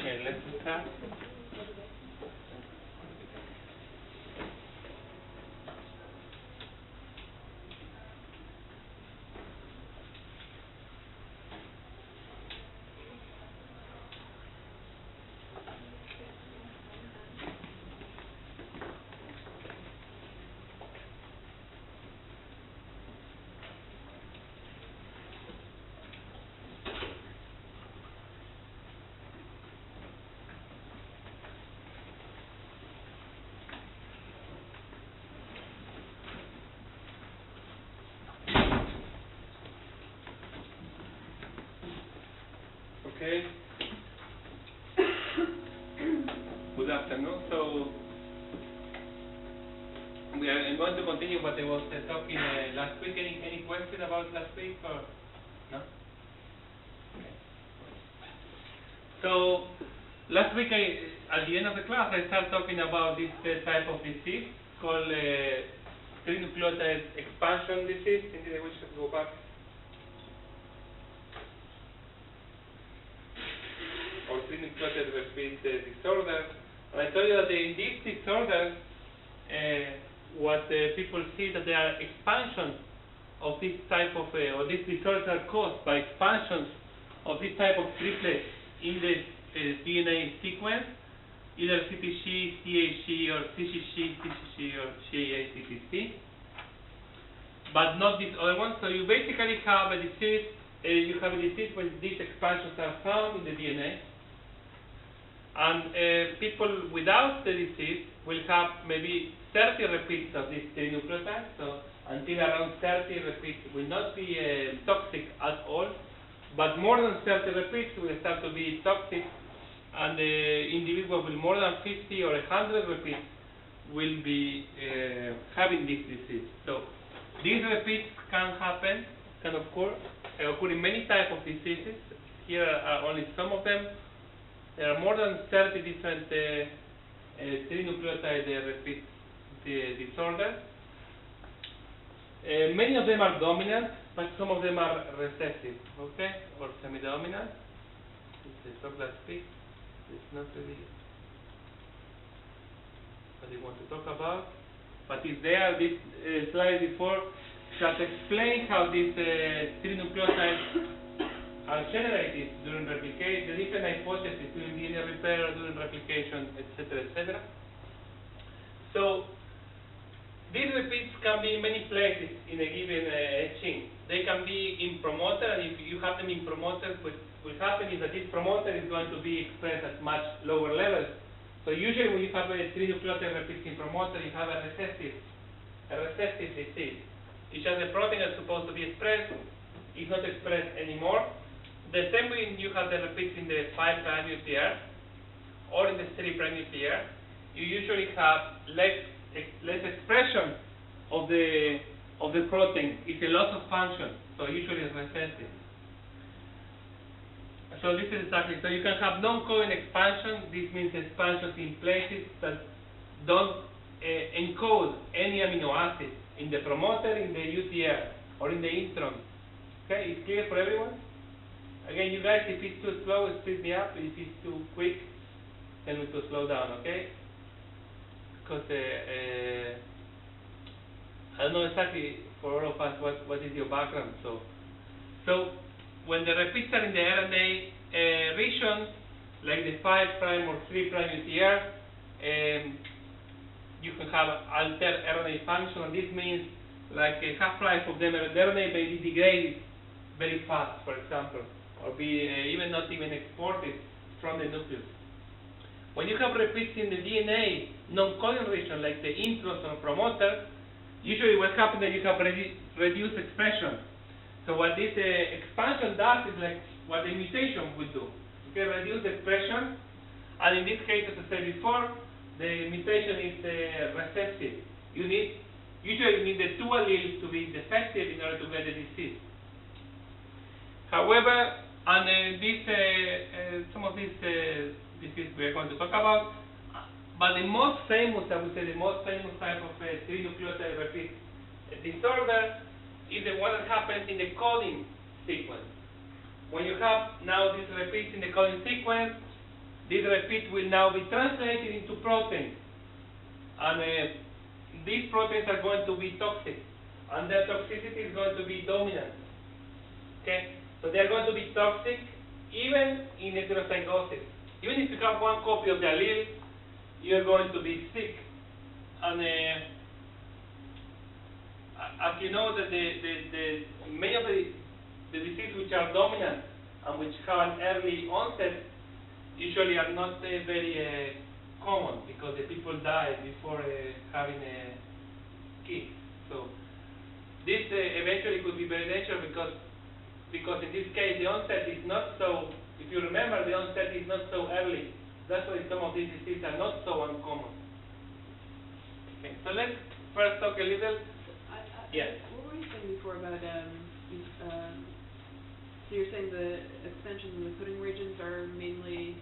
Okay, let's start. Okay. Good afternoon. So I'm going to continue what I was talking last week. Any question about last week or no? Okay. So last week, at the end of the class, I started talking about this type of disease called trinucleotide expansion disease. Indeed, I wish I could go back. Or trinucleotide repeat disorder. And I told you that in these disorders, what people see that there are expansions of this type of, or these disorders are caused by expansions of this type of triplets in the DNA sequence, either CPG, CAG, or CCG, CCG, or CAA-CPC, but not this other one. So you basically have a disease. You have a disease when these expansions are found in the DNA. And people without the disease will have maybe 30 repeats of this trinucleotide. So until around 30 repeats will not be toxic at all. But more than 30 repeats will start to be toxic. And the individual with more than 50 or 100 repeats will be having this disease. So these repeats can happen, can occur in many types of diseases. Here are only some of them. There are more than 30 different trinucleotide repeat disorders. Many of them are dominant, but some of them are recessive, okay, or semi-dominant. It's a talk last week. It's not really what I want to talk about, but it's there. This slide before that explains how these trinucleotides are generated during replication, the different hypotheses during DNA repair, during replication, etc., etc. So these repeats can be in many places in a given gene. They can be in promoter, and if you have them in promoters, what will happen is that this promoter is going to be expressed at much lower levels. So usually when you have a trinucleotide repeats in promoter, you have a recessive disease. It's just the protein that's supposed to be expressed is not expressed anymore. The same way you have the repeats in the 5' nuclear or in the 3' nuclear, you usually have less expression of the protein. It's a loss of function, so usually it's recessive. So this is exactly, so you can have non-coding expansion. This means expansions in places that don't encode any amino acid in the promoter, in the UTR, or in the intron. Okay, it's clear for everyone? Again, you guys, if it's too slow, speed me up. If it's too quick, tell me to slow down, okay? Because I don't know exactly for all of us what is your background. So when the repeats are in the RNA region, like the 5' or 3' UTR, you can have altered RNA function, and this means like a half-life of the RNA may be degraded very fast, for example, or be even not even exported from the nucleus. When you have repeats in the DNA non-coding region, like the introns or promoter, usually what happens is that you have reduced expression. So what this expansion does is like what the mutation would do. Okay, reduce expression, and in this case, as I said before, the mutation is recessive. Usually you need the two alleles to be defective in order to get the disease. However, and some of these diseases we are going to talk about, but the most famous, I would say, the most famous type of trinucleotide repeat disorder is the one that happens in the coding sequence. When you have now these repeats in the coding sequence, these repeats will now be translated into proteins, and these proteins are going to be toxic, and their toxicity is going to be dominant. Okay, so they are going to be toxic even in heterozygosis. Even if you have one copy of the allele, you are going to be sick. And as you know, that many of the diseases which are dominant and which have an early onset usually are not very common, because the people die before having kids. So this eventually could be very dangerous, because in this case the onset is not so, if you remember, the onset is not so early. That's why some of these diseases are not so uncommon. Okay, so let's first talk a little. Yes. What were you saying before about, so you're saying the extensions in the coding regions are mainly,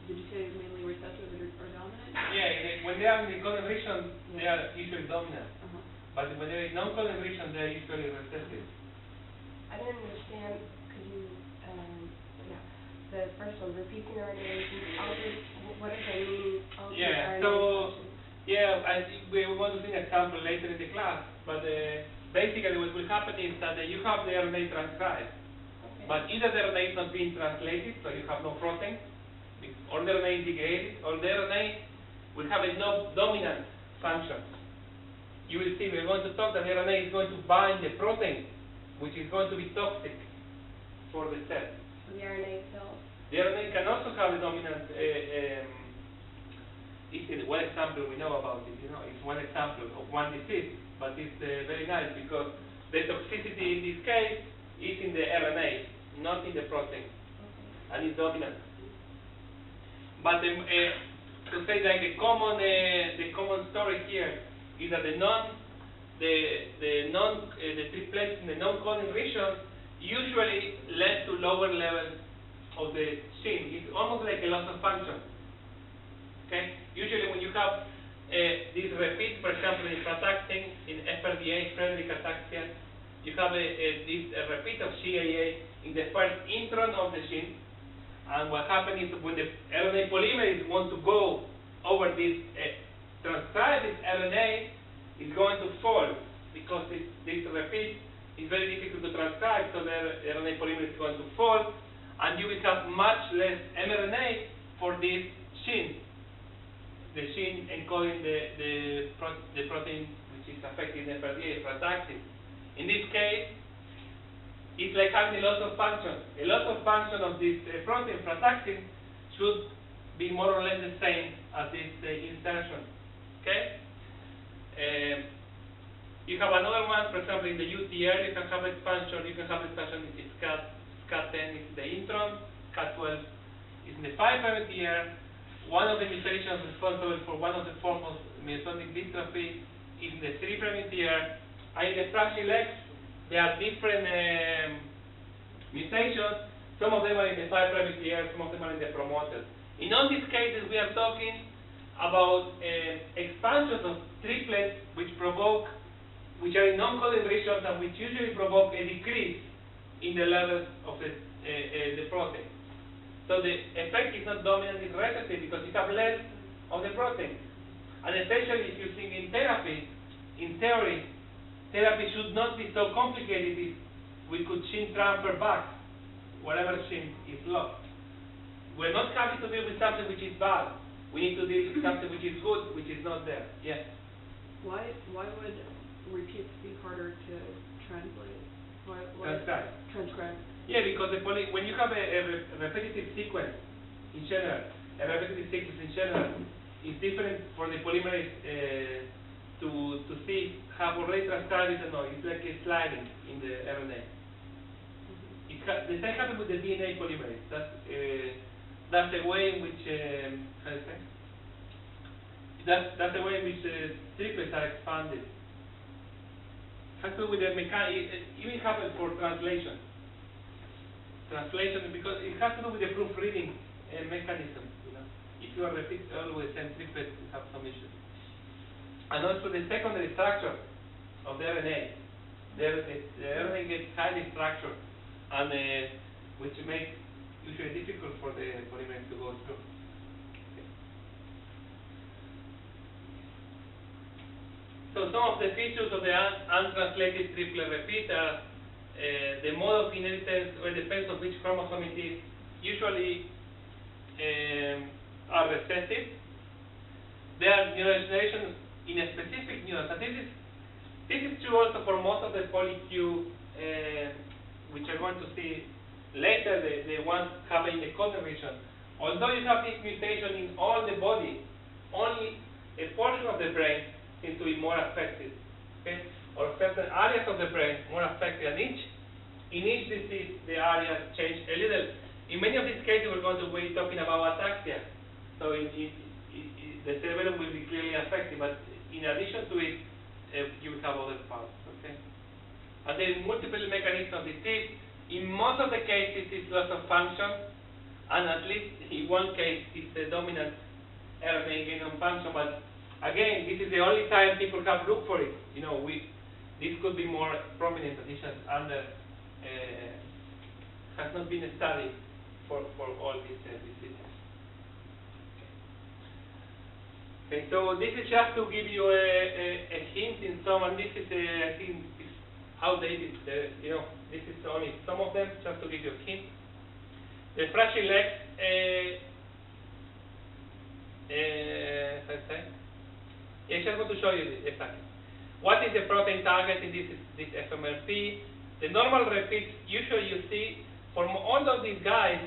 did you say mainly recessive or dominant? Yeah, when they are in the coding region, they are usually dominant. But when they're in non-coding region, they are usually recessive. I didn't understand, could you, the first one, repeating RNA, what does that mean? Yeah, so, yeah, I think we want to see an example later in the class, but basically what will happen is that you have the RNA transcribed, but either the RNA is not being translated, so you have no protein, or the RNA is degraded, or the RNA will have a no dominant function. You will see, we're going to talk that the RNA is going to bind the protein, which is going to be toxic for the cell. So the RNA itself? The RNA can also have a dominant, it's one example we know about it, it's one example of one disease, but it's very nice because the toxicity in this case is in the RNA, not in the protein, and it's dominant. But to say that the common story here is that the triplets in the non-coding region usually led to lower levels of the gene. It's almost like a loss of function. Okay? Usually when you have these repeats, for example, in frataxin, in FRDA, Friedreich ataxia, you have this repeat of CAA in the first intron of the gene, and what happens is when the RNA polymerase wants to go over this transcribed RNA, is going to fall, because this repeat is very difficult to transcribe, so the RNA polymerase is going to fall, and you will have much less mRNA for this gene, the gene encoding the protein which is affecting FRDA, frataxin. In this case, it's like having a loss of function. A loss of function of this protein, frataxin, should be more or less the same as this insertion. Okay? You have another one, for example, in the UTR, you can have expansion. You can have expansion in this SCAT10 is the intron, SCAT12 is in the 5' UTR. One of the mutations responsible for one of the forms of myotonic dystrophy is in the 3' UTR. And in the Fragile X, there are different mutations. Some of them are in the 5' UTR, some of them are in the promoter. In all these cases, we are talking about expansions of triplets which are in non-coding regions and which usually provoke a decrease in the levels of the protein. So the effect is not dominantly recessive because you have less of the protein. And essentially, if you think in therapy, in theory, therapy should not be so complicated if we could gene transfer back whatever gene is lost. We're not happy to deal with something which is bad. We need to deal with something which is good, which is not there. Yes? Why would repeats be harder to translate? Transcribe. Yeah, because when you have a repetitive sequence in general, it's different for the polymerase to see have already transcribed it or not. It's like a sliding in the RNA. The same happens with the DNA polymerase. That's the way in which how do you say? That's the way in which triplets are expanded. Has to do with the mechanics. It even happens for translation. Because it has to do with the proofreading mechanism. You know, if you are repeating always the same triplet, you have some issues. And also the secondary structure of the RNA. The RNA gets highly structured, and which makes usually difficult for the polymerase to go through. So some of the features of the untranslated triplet repeat are the mode of inheritance, or depends on which chromosome it is, usually are recessive. There are neurodegeneration in a specific neurons, and this is true also for most of the polyQ, which we're going to see later, the ones happen in the coding region. Although you have this mutation in all the body, only a portion of the brain seems to be more affected, okay? Or certain areas of the brain more affected, and in each disease the area change a little. In many of these cases we're going to be talking about ataxia, so the cerebellum will be clearly affected, but in addition to it, you will have other parts, okay? And there are multiple mechanisms of disease. In most of the cases it's loss of function, and at least in one case it's the dominant RNA gain of function, but again, this is the only time people have looked for it. You know, this could be more prominent, but this has not been studied for all these diseases. Okay, so this is just to give you a hint in some, and this is I think is outdated. You know, this is only some of them, just to give you a hint. The Fragile X, I just want to show you this exactly. What is the protein target in this FMRP? The normal repeats usually you see for all of these guys,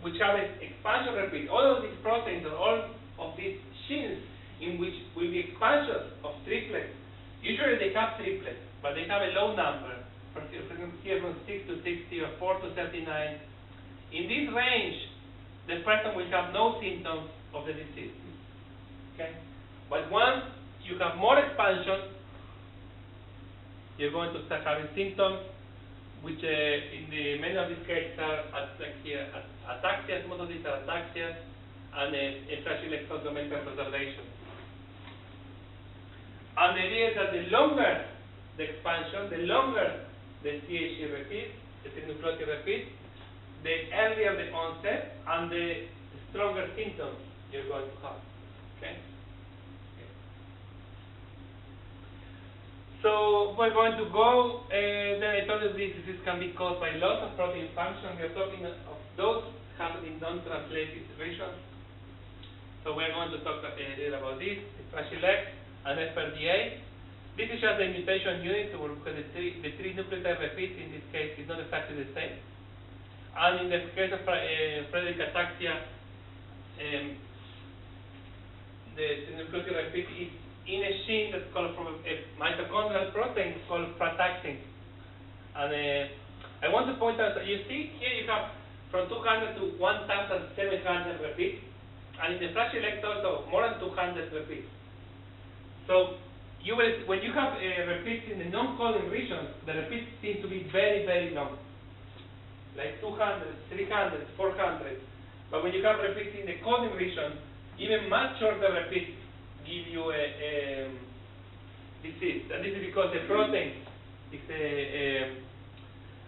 which have an expansion repeat, all of these proteins or all of these genes in which will be expansions of triplets. Usually they have triplets, but they have a low number. For example, here from 6 to 60 or 4 to 39. In this range, the person will have no symptoms of the disease. Okay? But once you have more expansion, you're going to start having symptoms, which in many of these cases are like here, ataxia. Most of these are ataxia, and a Fragile X mental retardation. And the idea is that the longer the expansion, the longer the CHE repeats, the trinucleotide repeats, the earlier the onset and the stronger symptoms you're going to have. Okay? So we're going to go, then I told you this disease can be caused by loss of protein function. We're talking of those happening in non-translated regions. So we're going to talk a little about this, the Fragile X and SPRDA. This is just the mutation unit, because the three nucleotide repeats in this case is not exactly the same. And in the case of Friedreich ataxia, the nucleotide repeat is in a gene that's called from a mitochondrial protein called frataxin. And I want to point out that you see here you have from 200 to 1,700 repeats, and in the Fragile X also more than 200 repeats. So you will, when you have repeats in the non-coding regions, the repeats seem to be very, very long, like 200, 300, 400. But when you have repeats in the coding region, even much shorter repeats give you a disease. And this is because the protein is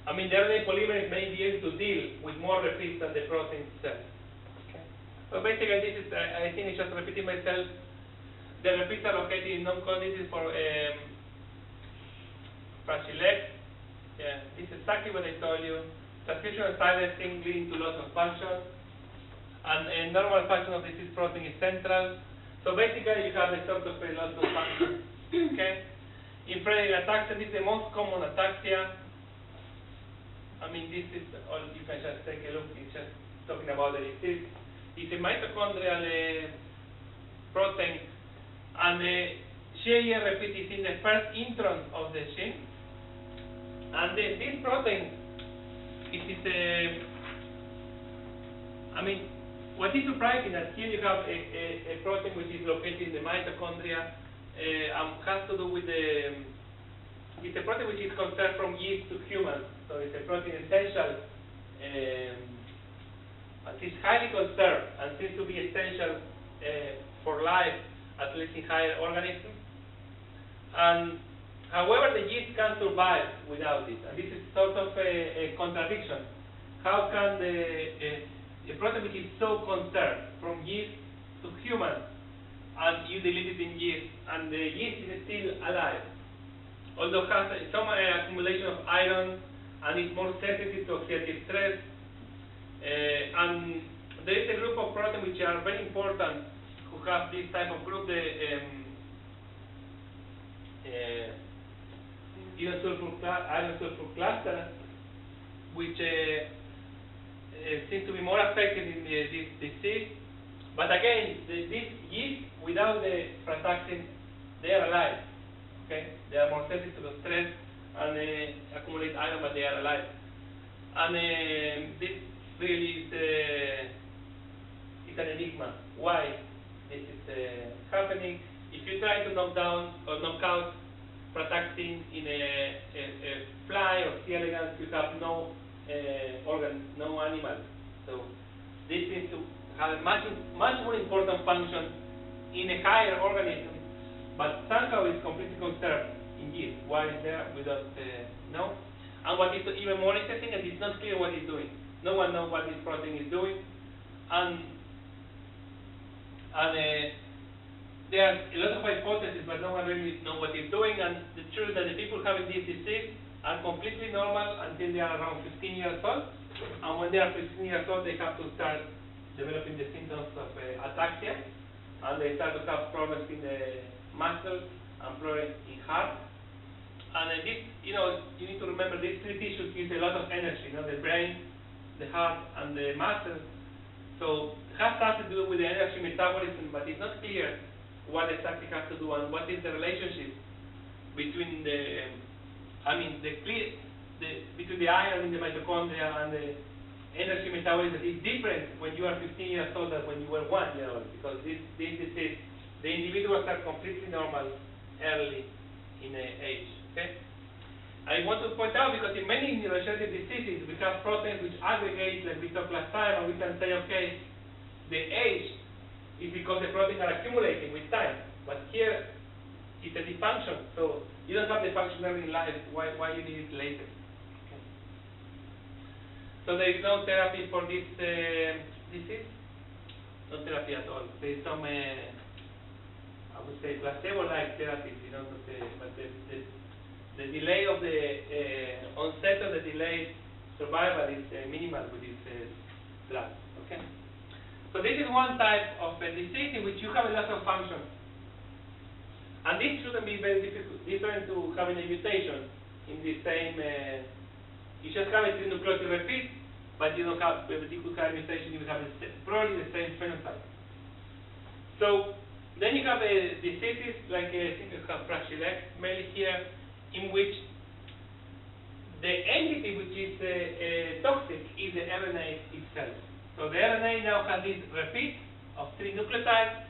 I mean, the RNA polymerase may be able to deal with more repeats than the protein itself. Okay. So basically, this is, I think it's just repeating myself. The repeats are located in non-coding for fragile. Yeah, this is exactly what I told you. Transcription silencing leading to loss of function. And a normal function of disease protein is central. So basically, you have a sort of a loss of function. Okay? Infrared ataxia, this is the most common ataxia. I mean, this is all, you can just take a look, it's just talking about the disease. It's a mitochondrial protein, and the GAR repeat is in the first intron of the gene. And this protein, it is I mean, what is surprising that here you have a protein which is located in the mitochondria, and has to do with it's a protein which is conserved from yeast to humans. So it's a protein essential, and it's highly conserved and seems to be essential for life, at least in higher organisms. And however, the yeast can survive without it, and this is sort of a contradiction. How can a protein which is so conserved from yeast to humans, and you delete it in yeast, and the yeast is still alive, although has some accumulation of iron, and is more sensitive to oxidative stress. And there is a group of proteins which are very important who have this type of group, the iron sulfur cluster, which seems to be more affected in this disease. But again, this yeast, without the frataxin, they are alive. Okay? They are more sensitive to the stress and accumulate iron, but they are alive. And this really is an enigma. Why this is happening? If you try to knock down or knock out frataxin in a fly or C. elegans, you have no organ, no animal. So this seems to have a much more important function in a higher organism, but somehow it's completely conserved in yeast. Why is there? We don't know. And what is even more interesting, and it's not clear what it's doing. No one knows what this protein is doing, and there are a lot of hypotheses, but no one really knows what it's doing. And the truth is that the people having this disease are completely normal until they are around 15 years old, and when they are 15 years old, they have to start developing the symptoms of ataxia, and they start to have problems in the muscles and problems in heart. And this, you need to remember these three tissues give a lot of energy, the brain, the heart, and the muscles. So it has something to do with the energy metabolism, but it's not clear what exactly has to do and what is the relationship between between the iron in the mitochondria and the energy metabolism. Is different when you are 15 years old than when you were 1 year old, because this disease, the individuals are completely normal early in age. Okay? I want to point out, because in many neurodegenerative diseases we have proteins which aggregate, like we talked last time, and we can say, okay, the age is because the proteins are accumulating with time. But here it's a dysfunction, so you don't have the function early in life. Why you need it later? Okay. So there is no therapy for this disease. No therapy at all. There is some, I would say, placebo-like therapies, but the delay of the onset of the delayed survival is minimal with this drug. Okay. So this is one type of disease in which you have a lot of functions, and this shouldn't be very different to having a mutation in the same. You just have a trinucleotide repeat, but you don't have a particular mutation. You have probably the same phenotype. So then you have diseases like I think you have Fragile X mainly here, in which the entity which is toxic is the RNA itself. So the RNA now has this repeat of 3 nucleotides,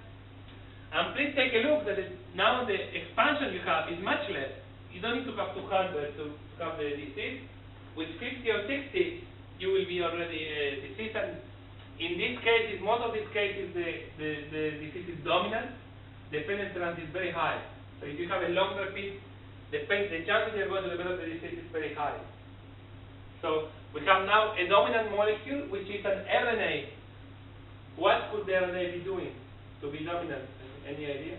and please take a look that now the expansion you have is much less. You don't need to have 200 to have the disease. With 50 or 60, you will be already diseased, and in these cases, most of these cases, the disease is dominant. The penetrance is very high. So if you have a long repeat, the chances you're going to develop the disease is very high. So we have now a dominant molecule, which is an RNA. What could the RNA be doing to be dominant? Any idea?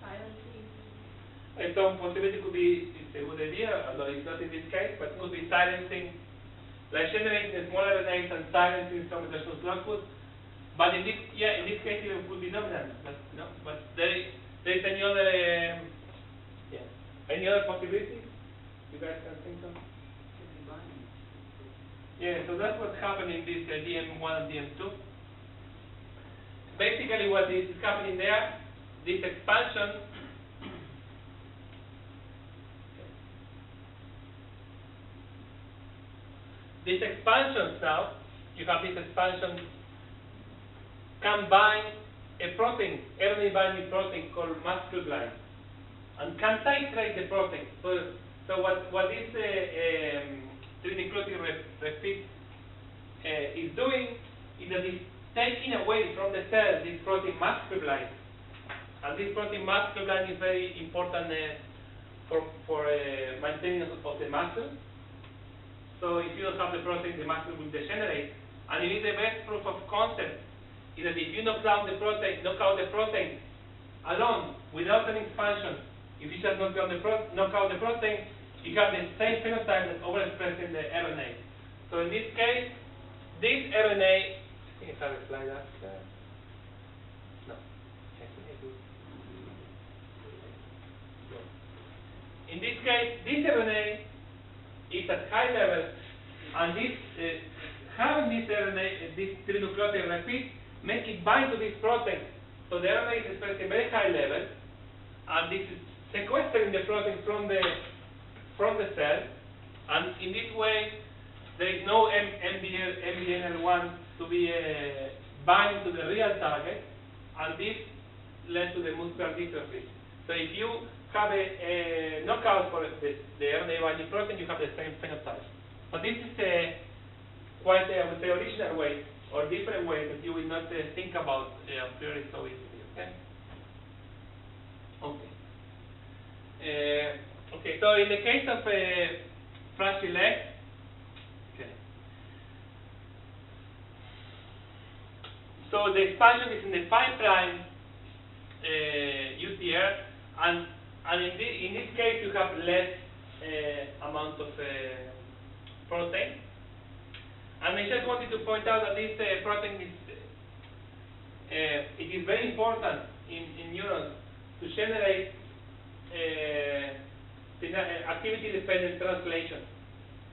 Silencing. Some possibility could be, it's a good idea, although it's not in this case, but could be silencing, like generating a small RNAs and silencing some additional output. But in this, in this case, it would be dominant. But no, but there's any other, any other possibility? You guys can think of? Yeah, so that's what's happening in this DM1 and DM2. Basically, what is happening there, this expansion. These expansions now, you have this expansion can bind a protein, RNA binding protein called muscleblind, and can titrate the protein. So what this trinucleotide repeat is doing is that it's taking away from the cell this protein muscleblind, and this protein muscleblind is very important for maintenance of the muscle. So if you don't have the protein, the muscle will degenerate. And it is the best proof of concept is that if you knock out the protein alone, without an expansion, if you just knock out the protein, you have the same phenotype that overexpressed in the RNA. So in this case, this RNA, I think I have a slide after. No. In this case, this RNA is at high level, and this having this RNA, this trinucleotide repeat, make it bind to this protein. So the RNA is expressed at very high level, and this is sequestering the protein from the cell, and in this way, there is no MBNL1 to be bind to the real target, and this led to the muscular dystrophy. So if you have a knockout for the RNA binding protein, you have the same phenotype. But this is quite, I would say, original way, or different way that you will not think about a priori so easily, okay? Okay, so in the case of Fragile X, so the expansion is in the 5' UTR, and in this case you have less amount of protein. And I just wanted to point out that this protein is it is very important in neurons to generate activity-dependent translation.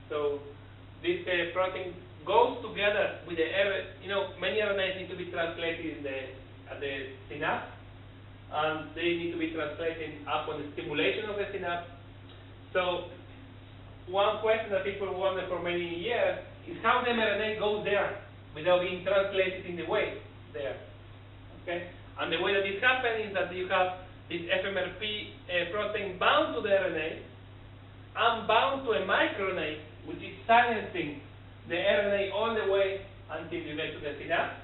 So this protein goes together with the many RNAs need to be translated at the synapse, and they need to be translated upon the stimulation of the synapse. So one question that people wonder for many years is how the mRNA goes there without being translated in the way there. Okay? And the way that this happens is that you have this FMRP protein bound to the RNA and bound to a microRNA, which is silencing the RNA all the way until you get to the synapse.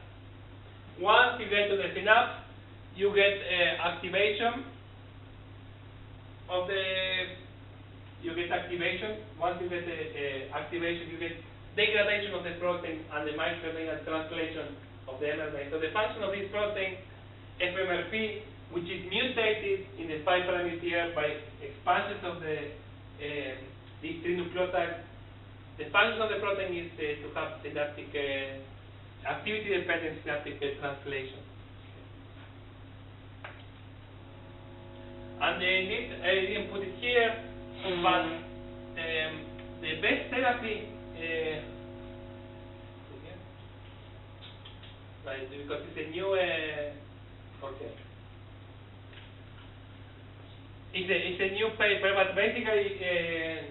Once you get to the synapse, you get activation of activation. Once you get activation, you get degradation of the protein and the microRNA translation of the mRNA. So the function of this protein, FMRP, which is mutated in the 5' UTR by expansions of these trinucleotides, the function of the protein is to have synaptic activity-dependent synaptic translation. And in this, I didn't put it here, but the best therapy, because it's a new, it's a new paper, but basically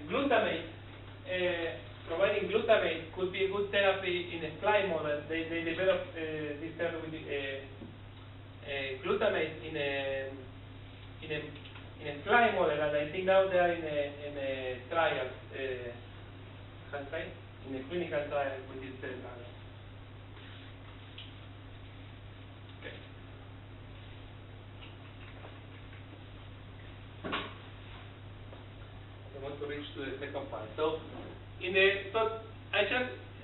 glutamate, providing glutamate could be a good therapy in a fly model. They developed this therapy with glutamate in a fly model, and I think now they are in a trial. in a clinical trial with this drug. Okay. I want to reach to the second part. So,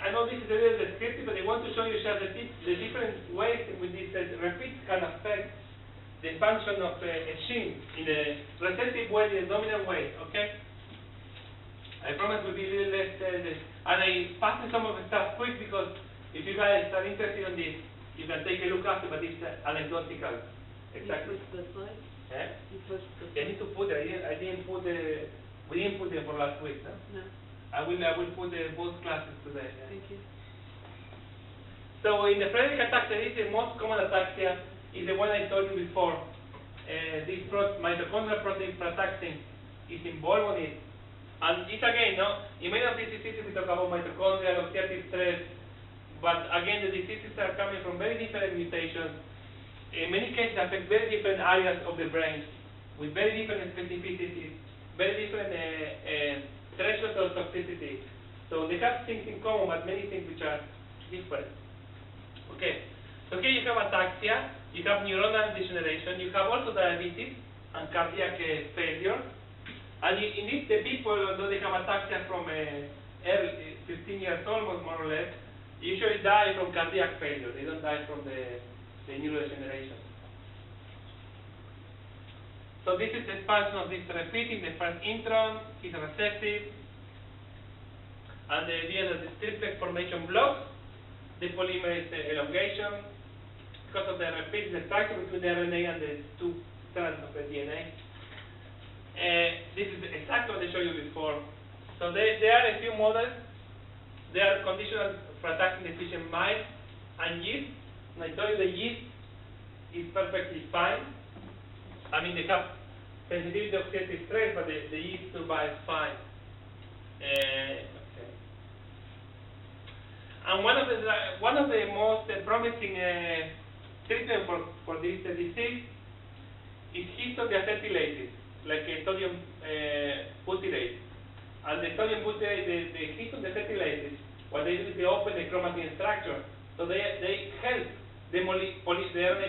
I know this is a little descriptive, but I want to show you just the different ways in which this repeat can affect the function of a gene in a recessive way, in a dominant way, okay? I promise will be a little less, and I passed some of the stuff quick because if you guys are interested in this, you can take a look after, but it's anecdotal. Exactly. You post the slides? Yeah? You post the I need to put it, we didn't put them for last week, no? No. I will put both classes today. Yeah. Thank you. So in the Friedreich ataxia, this is the most common ataxia, is the one I told you before. This mitochondrial protein frataxin is involved in it. And it's again, no, in many of these diseases we talk about mitochondrial, oxidative stress, but again the diseases are coming from very different mutations. In many cases affect very different areas of the brain, with very different specificities, very different thresholds of toxicity. So they have things in common, but many things which are different. Okay, so here you have ataxia, you have neuronal degeneration, you have also diabetes and cardiac failure. And in this, the people, although they have ataxia from early 15 years old, more or less, usually die from cardiac failure. They don't die from the neurodegeneration. So this is the expansion of this repeating. The first intron is recessive, and the idea that the triplex formation blocks the polymerase elongation because of the repeat, the structure between the RNA and the two strands of the DNA. This is exactly what I showed you before. So there are a few models. There are conditional frataxin deficient mice and yeast. And I told you the yeast is perfectly fine. I mean, they have sensitivity to oxidative stress, but the yeast survives fine. Okay. And one of the most promising treatment for this disease is histodeacetylases, like sodium butyrate. And the sodium butyrate, the histodeacetylases, what they do is they open the chromatin structure, so they help the RNA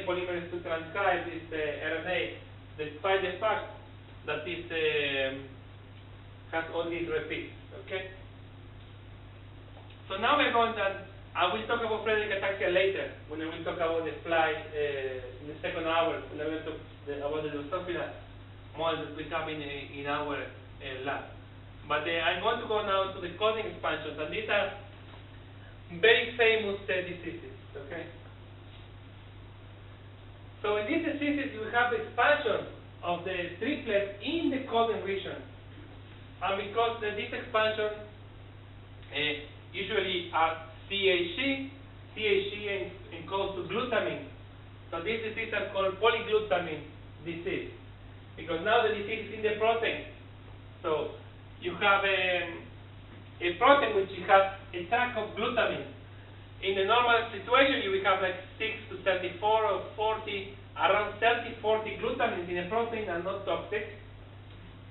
polymerase to transcribe this RNA, despite the fact that it has all these repeats. Okay. So now we're going to, I will talk about Friedreich ataxia later, when I will talk about the flight in the second hour, when I will talk about the Drosophila model that we have in our lab. But I'm going to go now to the coding expansions, and these are very famous diseases. Okay. So in these diseases, you have the expansion of the triplet in the coding region. And because this expansion usually are CHC encodes to glutamine. So these diseases are called polyglutamine disease, because now the disease is in the protein. So you have a protein which has a track of glutamine. In the normal situation, you will have like 6 to 34 or 40, around 30, 40 glutamines in a protein are not toxic.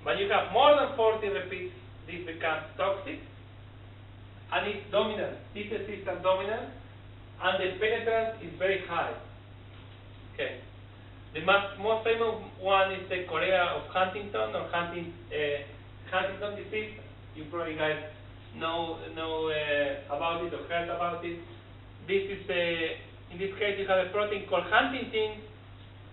But you have more than 40 repeats, this becomes toxic. And it's dominant. These diseases are dominant, and the penetrance is very high. Okay. The most famous one is the chorea of Huntington or Huntington disease. You probably guys know about it or heard about it. This is in this case you have a protein called huntingtin,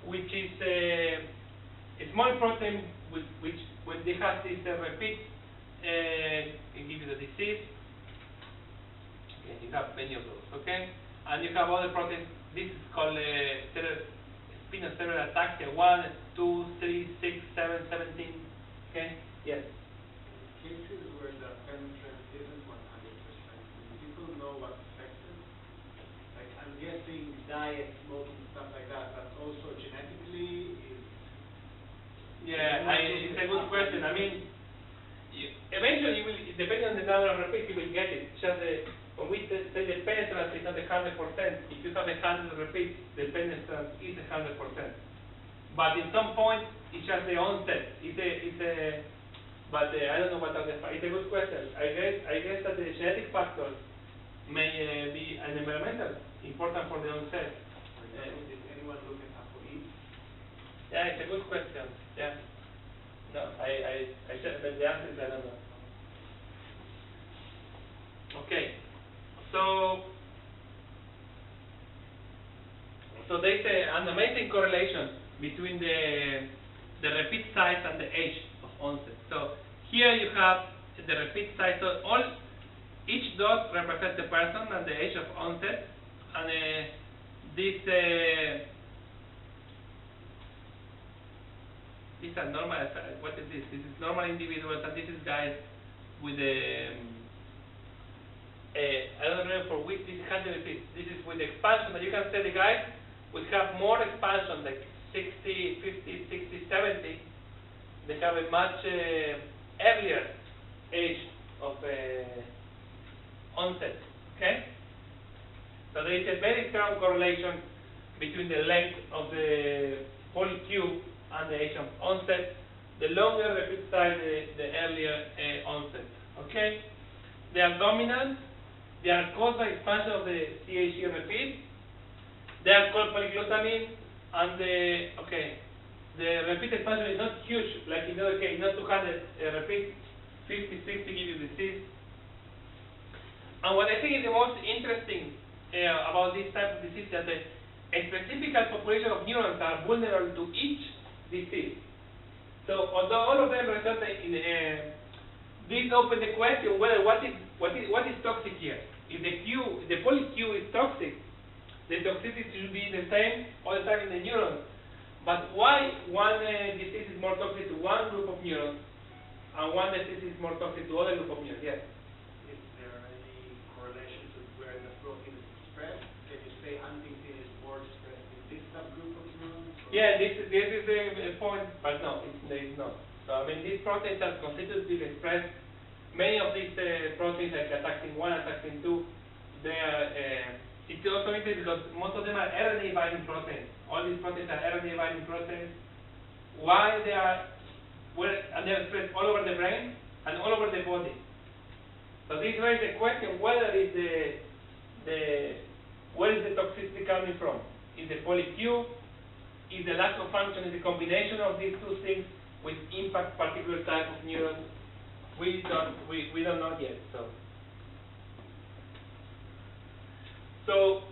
which is a small protein which when they have this repeat, it gives you the disease. Okay, you have many of those. Okay, and you have other proteins. This is called spinocerebellar ataxia 1, 2, 3, 6, 7, 17. Okay, yes. Cases where the penetrance isn't 100%, do people know what affects it? Like, I'm guessing diet, smoking, stuff like that, but also genetically is... Yeah, it's a good question. I mean, eventually you will, depending on the number of repeats, you will get it. Just when we say the penetrance is not 100%, if you have 100 repeats, the penetrance is 100%. But in some point, it's just the onset. It's But I don't know what are the. It's a good question. I guess that the genetic factors may be an environmental important for the onset. Did anyone look at ApoE? Yeah, it's a good question. Yeah. No, I said, but the answer is I don't know. Okay. So there's an amazing correlation between the repeat size and the age of onset. So here you have the repeat size. So each dot represents the person and the age of onset, and these are normal. What is this? This is normal individuals, and this is guys with I don't remember for which this is repeat. This is with expansion, but you can say the guys would have more expansion, like 60, 50, 60, 70. They have a much earlier age of onset. Okay? So there is a very strong correlation between the length of the polycube and the age of onset. The longer repeat size, the earlier onset. Okay? They are dominant. They are caused by expansion of the CHE repeat. They are called polyglutamine, and the repeat expansion is not huge, like in the other case, not 200 repeat, 50, 60 give you disease. And what I think is the most interesting about this type of disease is that a specific population of neurons are vulnerable to each disease. So although all of them result in this opens the question whether what is toxic here. If the polycube is toxic, the toxicity should be the same all the time in the neurons. But why one disease is more toxic to one group of neurons and one disease is more toxic to other group of neurons? Yes. Is there any correlation to where the protein is expressed? Can you say Huntington is more expressed in this subgroup of neurons? Yeah, this is a point, but no, there is not. So I mean, these proteins are constitutively expressed. Many of these proteins, like attacking 1, attacking 2, they are. It's also interesting because most of them are RNA binding proteins. All these proteins are RNA binding proteins. Why they are? And they are expressed all over the brain and all over the body. So this raises the question: whether where is the toxicity coming from? Is the polycube? Is the lack of function? Is the combination of these two things which impact particular type of neurons? We don't know yet. So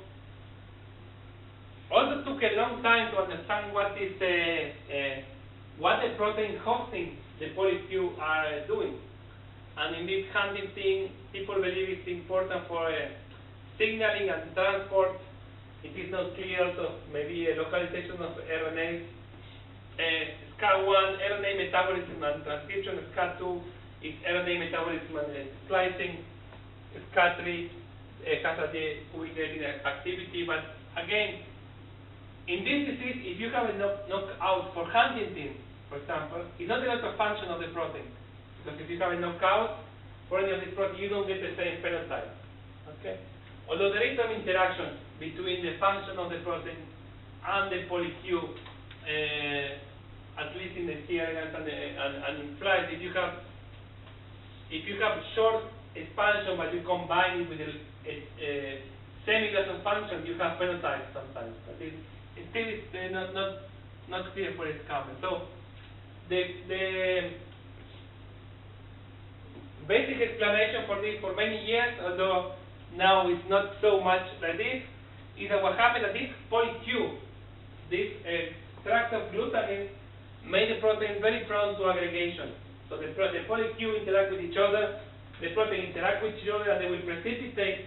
also took a long time to understand what the protein hosting the polycube are doing. And in this Huntington, people believe it's important for signaling and transport. It is not clear, so maybe a localization of RNA. SCA1, RNA metabolism and transcription. SCA2 is RNA metabolism and splicing. SCA3 has a ubiquitinating activity. But again, in this disease, if you have a knockout for Huntington, for example, it's not a lot of function of the protein. Because if you have a knockout for any of these proteins, you don't get the same phenotype. Okay? Although there is some interaction between the function of the protein and the polycube, at least in the C. elegans and in flies, if you have short expansion but you combine it with a semi-loss of function, you have phenotypes sometimes. But it still is not clear where it's coming. So the basic explanation for this for many years, although now it's not so much like this, is that what happened that this polycube, this extract of glutamine, made the protein very prone to aggregation. So the polycube interact with each other, the protein interact with each other, and they will precipitate.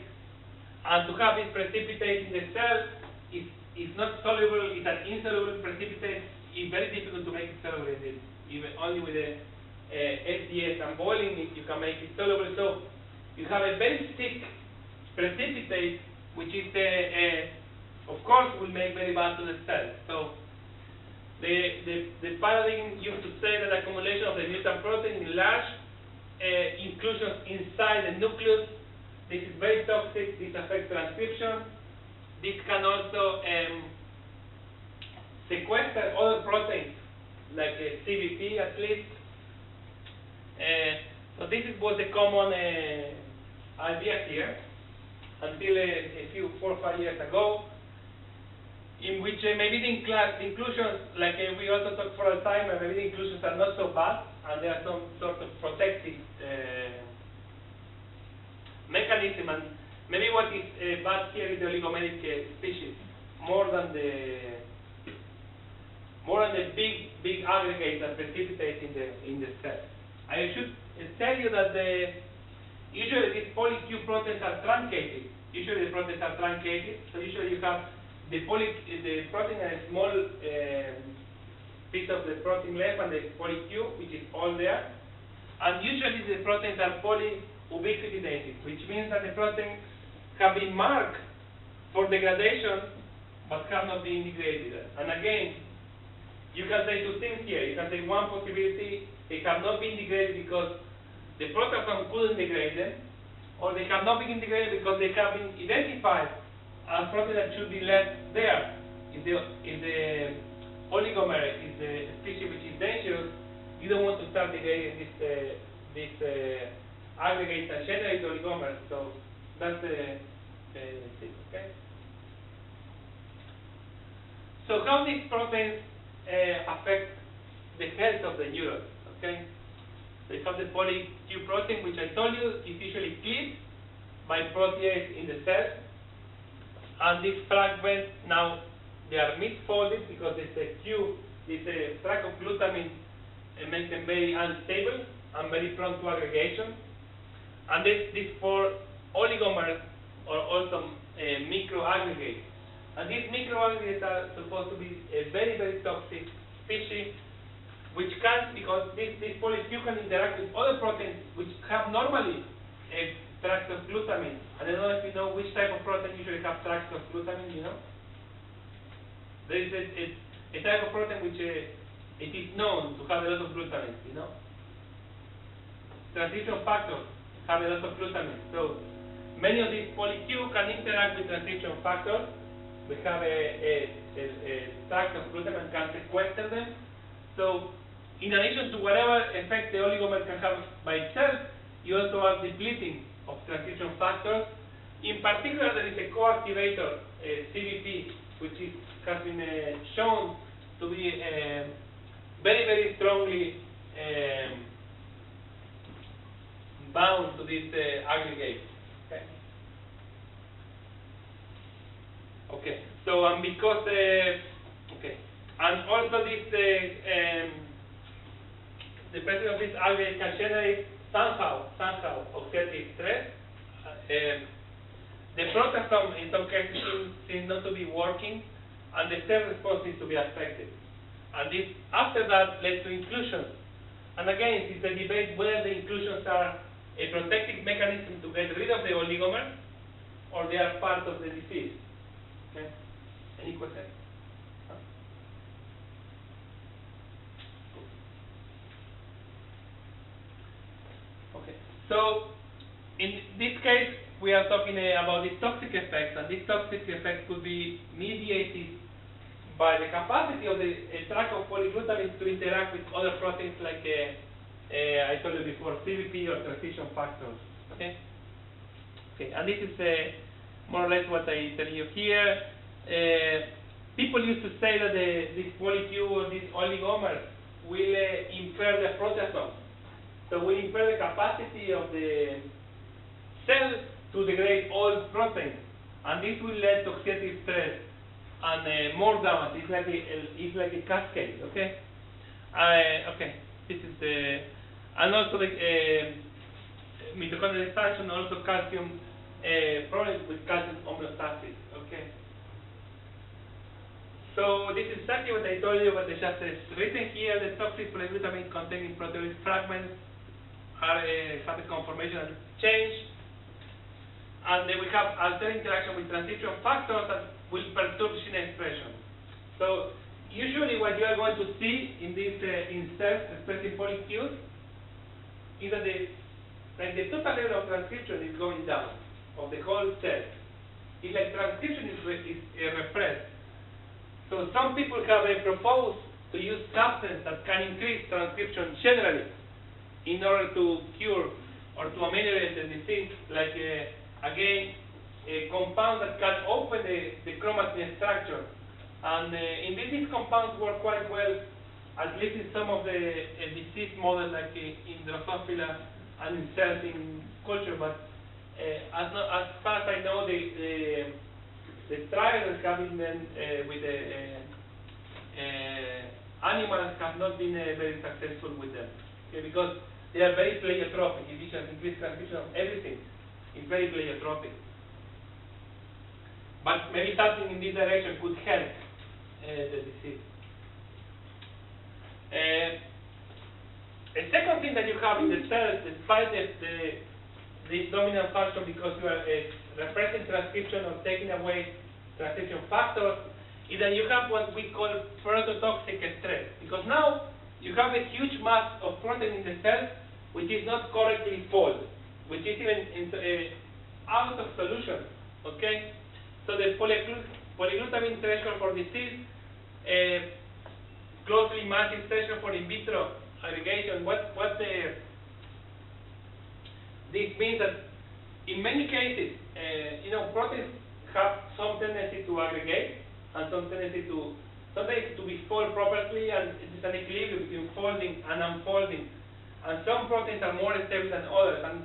And to have this precipitate in the cell is not soluble, it's an insoluble precipitate. It's very difficult to make it soluble indeed. Even only with the SDS and boiling it, you can make it soluble. So you have a very thick precipitate, which is of course will make very bad to the cell. So the paradigm used to say that accumulation of the mutant protein in large inclusions inside the nucleus, this is very toxic, this affects transcription. This can also sequester other proteins, like CBP at least. So this was a common idea here until a few 4 or 5 years ago, in which maybe the inclusions, like we also talked for Alzheimer's, maybe the inclusions are not so bad, and there are some sort of protective mechanism, and maybe what is bad here is the oligomeric species, more than the big aggregates that precipitate in the cell. I should tell you that usually these poly-Q proteins are truncated. Usually the proteins are truncated, so usually you have the protein and a small piece of the protein left and the poly-Q, which is all there. And usually the proteins are polyubiquitinated, which means that the protein can be marked for degradation, but cannot be integrated. And again, you can say two things here. You can say one possibility, they have not been integrated because the proteasome couldn't degrade them, or they have not been integrated because they have been identified as protein that should be left there. If the oligomer is the species which is dangerous, you don't want to start degrading this aggregate and generate oligomers. So that's the thing, okay? So how these proteins affect the health of the neuron, okay? So you have the poly-Q protein, which I told you is usually cleaved by protease in the cell. And these fragments, now they are misfolded because this track of glutamine makes them very unstable and very prone to aggregation. And these 4 oligomers are also microaggregates. And these microaggregates are supposed to be a very, very toxic species, which can, because this poly-Q can interact with other proteins which have normally a tracts of glutamine. I don't know if you know which type of protein usually have tracts of glutamine, you know? There is a type of protein which it is known to have a lot of glutamine, you know? Transition factors have a lot of glutamine. So many of these poly-Q can interact with transition factors. We have a tract of glutamine and can sequester them. So in addition to whatever effect the oligomer can have by itself, you also have depleting of transition factors. In particular, there is a co-activator, CBP, which has been shown to be very, very strongly bound to this aggregate. Okay. Okay. So because okay, and also this the presence of this aggregate can generate somehow oxidative stress. The proteasome in some cases seems not to be working, and the cell response seems to be affected. And this, after that, led to inclusions. And again, it's the debate whether the inclusions are a protective mechanism to get rid of the oligomers, or they are part of the disease. Okay? Any questions? Okay. So, in this case, we are talking about these toxic effects, and these toxic effects could be mediated by the capacity of the tract of polyglutamine to interact with other proteins like I told you before, CBP or transition factors. Okay. Okay, and this is more or less what I tell you here. People used to say that this poly-Q or these oligomers will impair the proteasome. So we impair the capacity of the cell to degrade all proteins, and this will lead to oxidative stress and more damage. It's like a cascade. Okay. Okay. This is the and also the mitochondrial expansion, also calcium problems with calcium homeostasis. Okay. So this is exactly what I told you, but it's just written here. The toxic polyglutamine containing proteoid fragments have a conformational change, and they will have altered interaction with transition factors that will perturb gene expression. So usually what you are going to see in these in cells expressing poly-Qs is that the total level of transcription is going down of the whole cell. It's like transcription is repressed. So some people have proposed to use substances that can increase transcription generally. in order to cure or to ameliorate the disease, like again, a compound that can open the chromatin structure. And indeed, these compounds work quite well, at least in some of the disease models, like in Drosophila and in cells in culture. But as far as I know, the trials that have been done with the animals have not been very successful with them, okay, because they are very pleiotropic. If you can increase transcription of everything, it's very pleiotropic. But maybe something in this direction could help the disease. A second thing that you have in the cells, despite this dominant function, because you are repressing transcription or taking away transcription factors, is that you have what we call prototoxic stress. Because now you have a huge mass of protein in the cells which is not correctly folded, which is even out of solution. Okay? So the polyglutamine threshold for disease closely matches threshold for in vitro aggregation. This means that in many cases, proteins have some tendency to aggregate and some tendency to be folded properly, and it is an equilibrium between folding and unfolding. And some proteins are more stable than others, and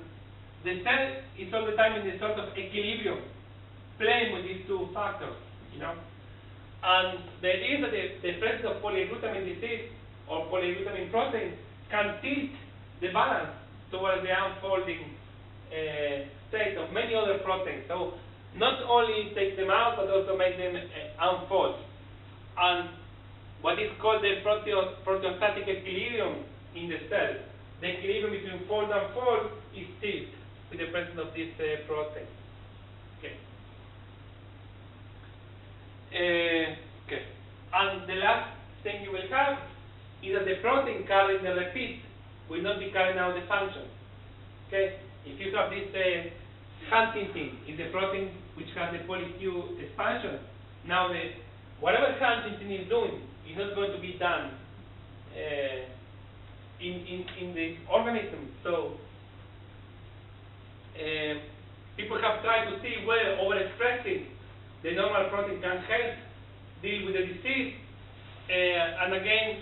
the cell is all the time in this sort of equilibrium, playing with these two factors, And the idea is that the presence of polyglutamine disease or polyglutamine protein can tilt the balance towards the unfolding state of many other proteins. So not only take them out, but also make them unfold. And what is called the proteostatic equilibrium in the cell, the equilibrium between fold and fold, is tilted with the presence of this protein. Okay. Okay. And the last thing you will have is that the protein carrying the repeat will not be carrying out the function. Okay? If you have this Huntingtin is the protein which has the poly-Q expansion, now whatever Huntingtin is doing is not going to be done in the organism. So people have tried to see whether overexpressing the normal protein can help deal with the disease. And again,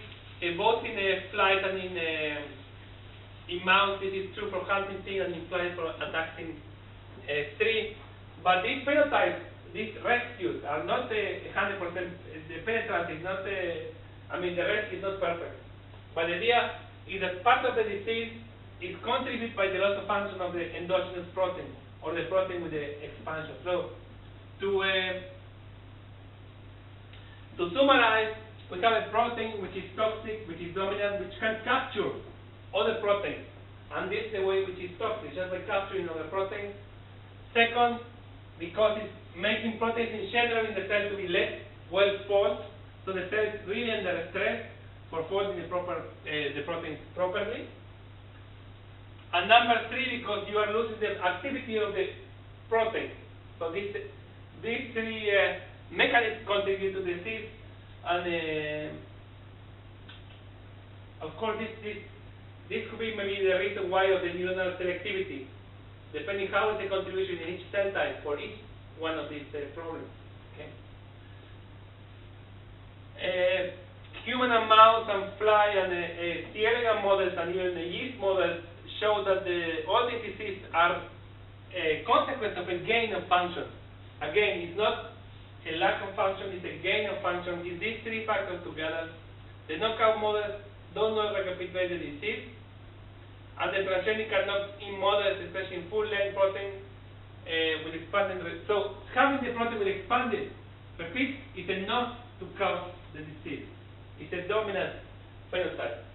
both in flies and in mouse, this is true for Huntingtin, and in flies for ataxin 3. But these phenotypes, these rescues, are not 100%. The penetrance is not, the rescue is not perfect. But the idea is that part of the disease is contributed by the loss of function of the endogenous protein, or the protein with the expansion. So, to summarize, we have a protein which is toxic, which is dominant, which can capture other proteins. And this is the way which is toxic, just by capturing other proteins. Second, because it's making proteins in general in the cell to be less well folded, so the cell is really under stress for folding the proteins properly. And number 3, because you are losing the activity of the protein. So these 3 mechanisms contribute to disease, and of course this could be maybe the reason why of the neuronal selectivity, depending how is the contribution in each cell type for each one of these problems. Okay. Human and mouse and fly and C. elegans models and even the yeast models show that all these diseases are a consequence of a gain of function. Again, it's not a lack of function, it's a gain of function. It's these 3 factors together. The knockout models don't not recapitulate the disease, and the transgenic knock-in models, especially in full-length protein with expanded. So having the protein with expanded repeat is enough to cause the disease. It's a dominant phenotype.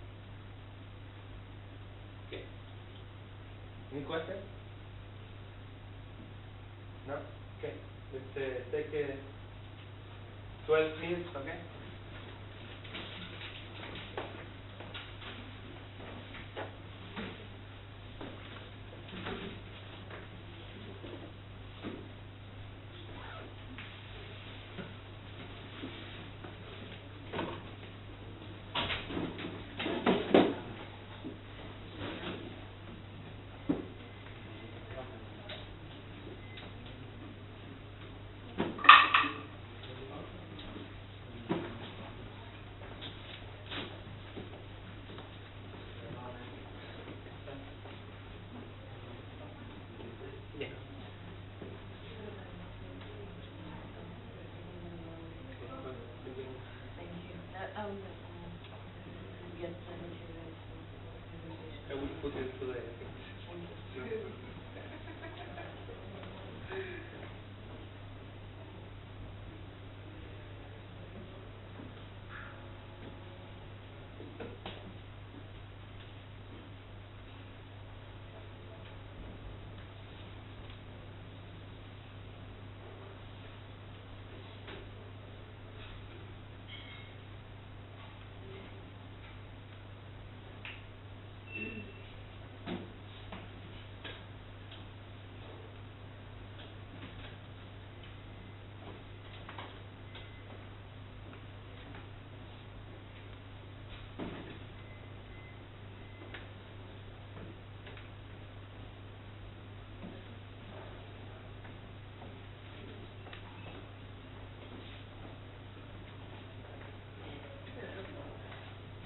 Okay. Any questions? No? Okay. Let's take 12 minutes, okay? get familiarized with the organization. I will put it today, I think.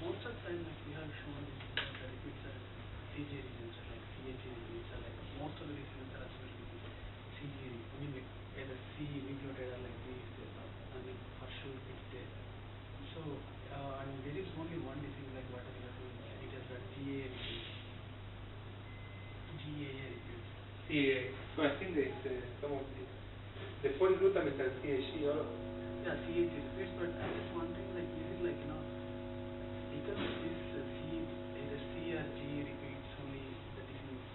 Most of the time, like we have shown that it's a CG regions or like CHA regions or like most of the regions are absolutely CG. I mean like either C nucleotide or like B is there. I mean for sure it's there. So and there is only one disease like what we are doing. It is a GAA repeats. GAA repeats. CA. So I think that some of the polyglutamate and CHE or yeah, CHA repeats, but I was wondering like is it like because this either C or G repeats only the disease,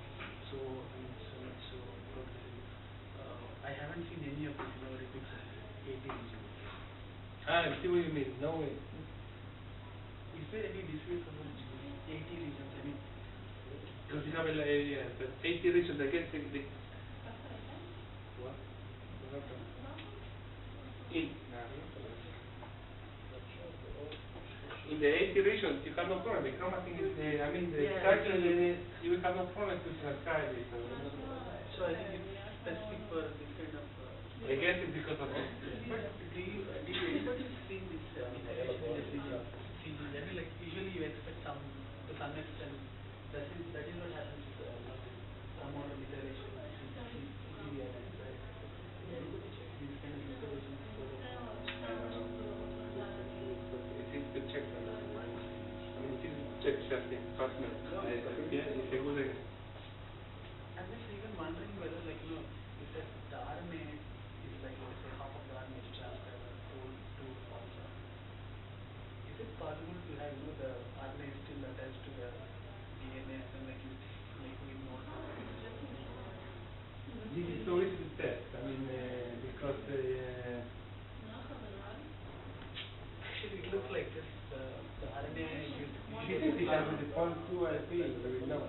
so I mean so progressive. I haven't seen any of these repeats as 80 regions. I see what you mean. No way. Is there any disease for 80 regions? I mean, Because you have but 80 regions, I guess what? In the 80 regions, you have no problem. The chromatin is the, I mean, the structure, you will have no problem to transcribe it. So I think it's specific for this kind of. I guess it's because of this. But did anybody see this methylation in the CG? I mean, like usually you expect to some extent. That is what happens with some more methylation in CG and right? Anybody check these kind of methylation? I don't know. It is to check that. I mean, it is to check something personal. Yeah, it's a good. I'm just even wondering whether, like, if the RNA is like, let's say, half of the RNA is transcribed or two forms of. Is it possible to have, the RNA is still attached to the DNA and then, like, you need more time? This is so easy to test. I mean, because. Actually, it looks like this. The RNA If you have the point 2 IP, you will know.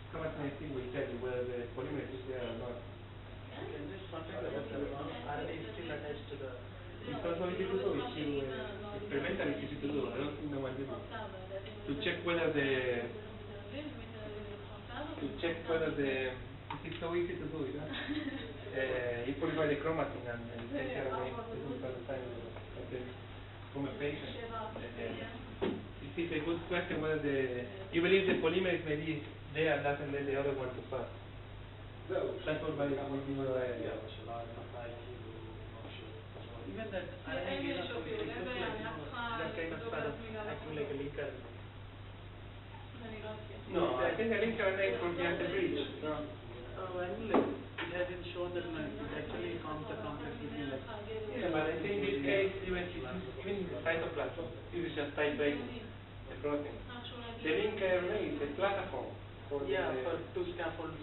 Chromatin IP will tell you whether the polymerase is there or not. Okay, I'm just wondering whether the RNA is still attached to the. It's also easy to do if you experimentally it's easy to do. I don't think no one did it. To check whether the it is so easy to do it. You purify the chromatin and take care of it. This is all the time. Okay. From a patient. It is a good question whether you believe the polymerase may be there and doesn't let the other one to pass. That's what my Even that RNA so it looks like that kind of sort of acting like a linker. No, I think the linker RNA could be at the bridge. No. I mean, like, it has been shown that it actually forms a complex between like. Yeah, but I think in this case, even in the cytoplasm, this is just titrating the protein. The linker RNA is a platform for for two scaffolds.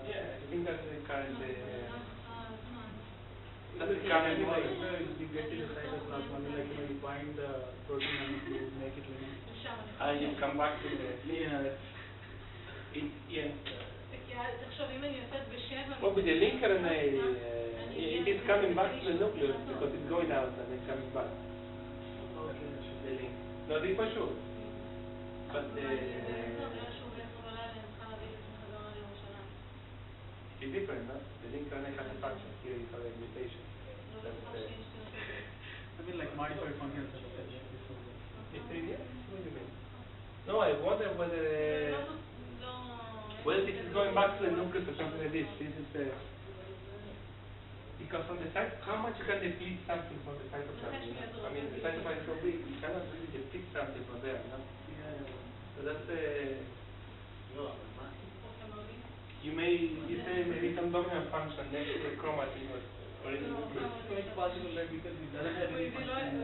Yeah, I think that's the current. That's the current model. You get in the cytoplasm, I mean, like, you bind the protein and you make it like. And you come back to the. Yeah. Yeah. Well, with the linker RNA, it is coming back to the nucleus because it's going out and then coming back. Okay. The link. No, this for sure. But it's different, no? The linker RNA has a function. Here you have a mutation. I mean, like modified function subset. What do you mean? No, I wonder whether this is going back to the nucleus or something like this. This is because on the site, how much you can deplete something from the cytoplasm? I mean, the cytoplasm is so big, you cannot really deplete something from there, no? Yeah. So that's you may say maybe some dominant function next to the chromatin or anything. It's quite possible that because it doesn't have any function.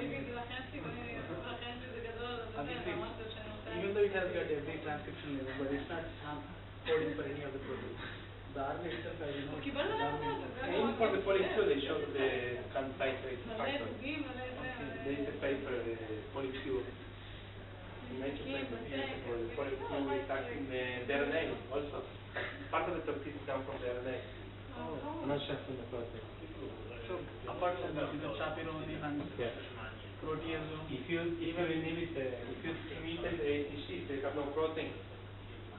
Even though it has got every transcription level, but it's not coding for any other protein. The RNA itself has Even for the polyQ, they showed the concentrate factor. There is a paper, polyQ, in nature paper, for the polyQ is acting the RNA also. Part of the proteins come from the RNA. Not just from the protein. So apart from that, chaperone and proteasome. If you inhibit if you mutate the ATC, they have no protein.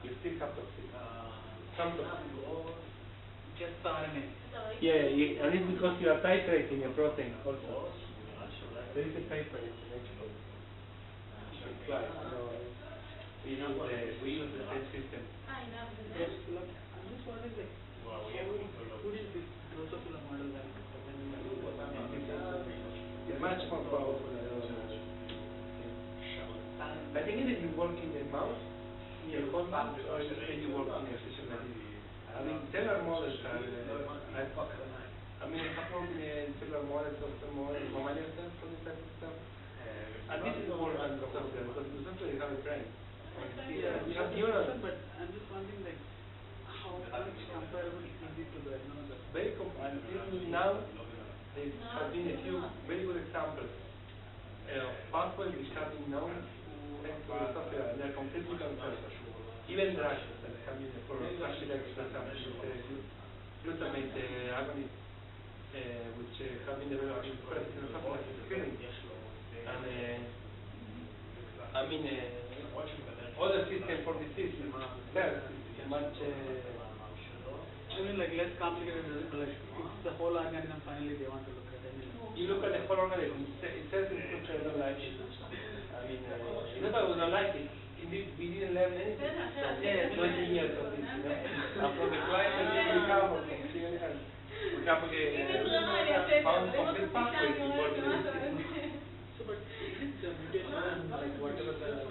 You still have toxicity. Some toxicity. Just the RNA. Yeah, and it's because you are titrating a protein also. There is a paper in nature. We use the same system. I'm just wondering, like, who did this Drosophila model that It's much more powerful than I think if you work in the mouse, your whole mouse, or can you work in a physiology? I mean, cellular models are, I have worked in cellular models of some more mammalian cells for this type of stuff. And this is more than Drosophila, because Drosophila you have a brain. You have neurons. But I'm just wondering, like, how much comparable is it to the Very comparable. Now, there have been a few very good examples of pathways which have been known to Drosophila, and they're completely conserved. Even drugs that have been for fasciitis, for example, glutamate agonists, which have been developed in Drosophila screening. And other system for disease is much I mean, like, less complicated, like, it's the whole organism finally they want to look at it. You look at the whole organism, it says in scripture I don't like it. I mean, it's not that we don't like it, indeed we didn't learn anything. 20 years of this, and from the climate we have or from seeing and we have found complete pathways involved in this system. So, but isn't the mutation, like, whatever the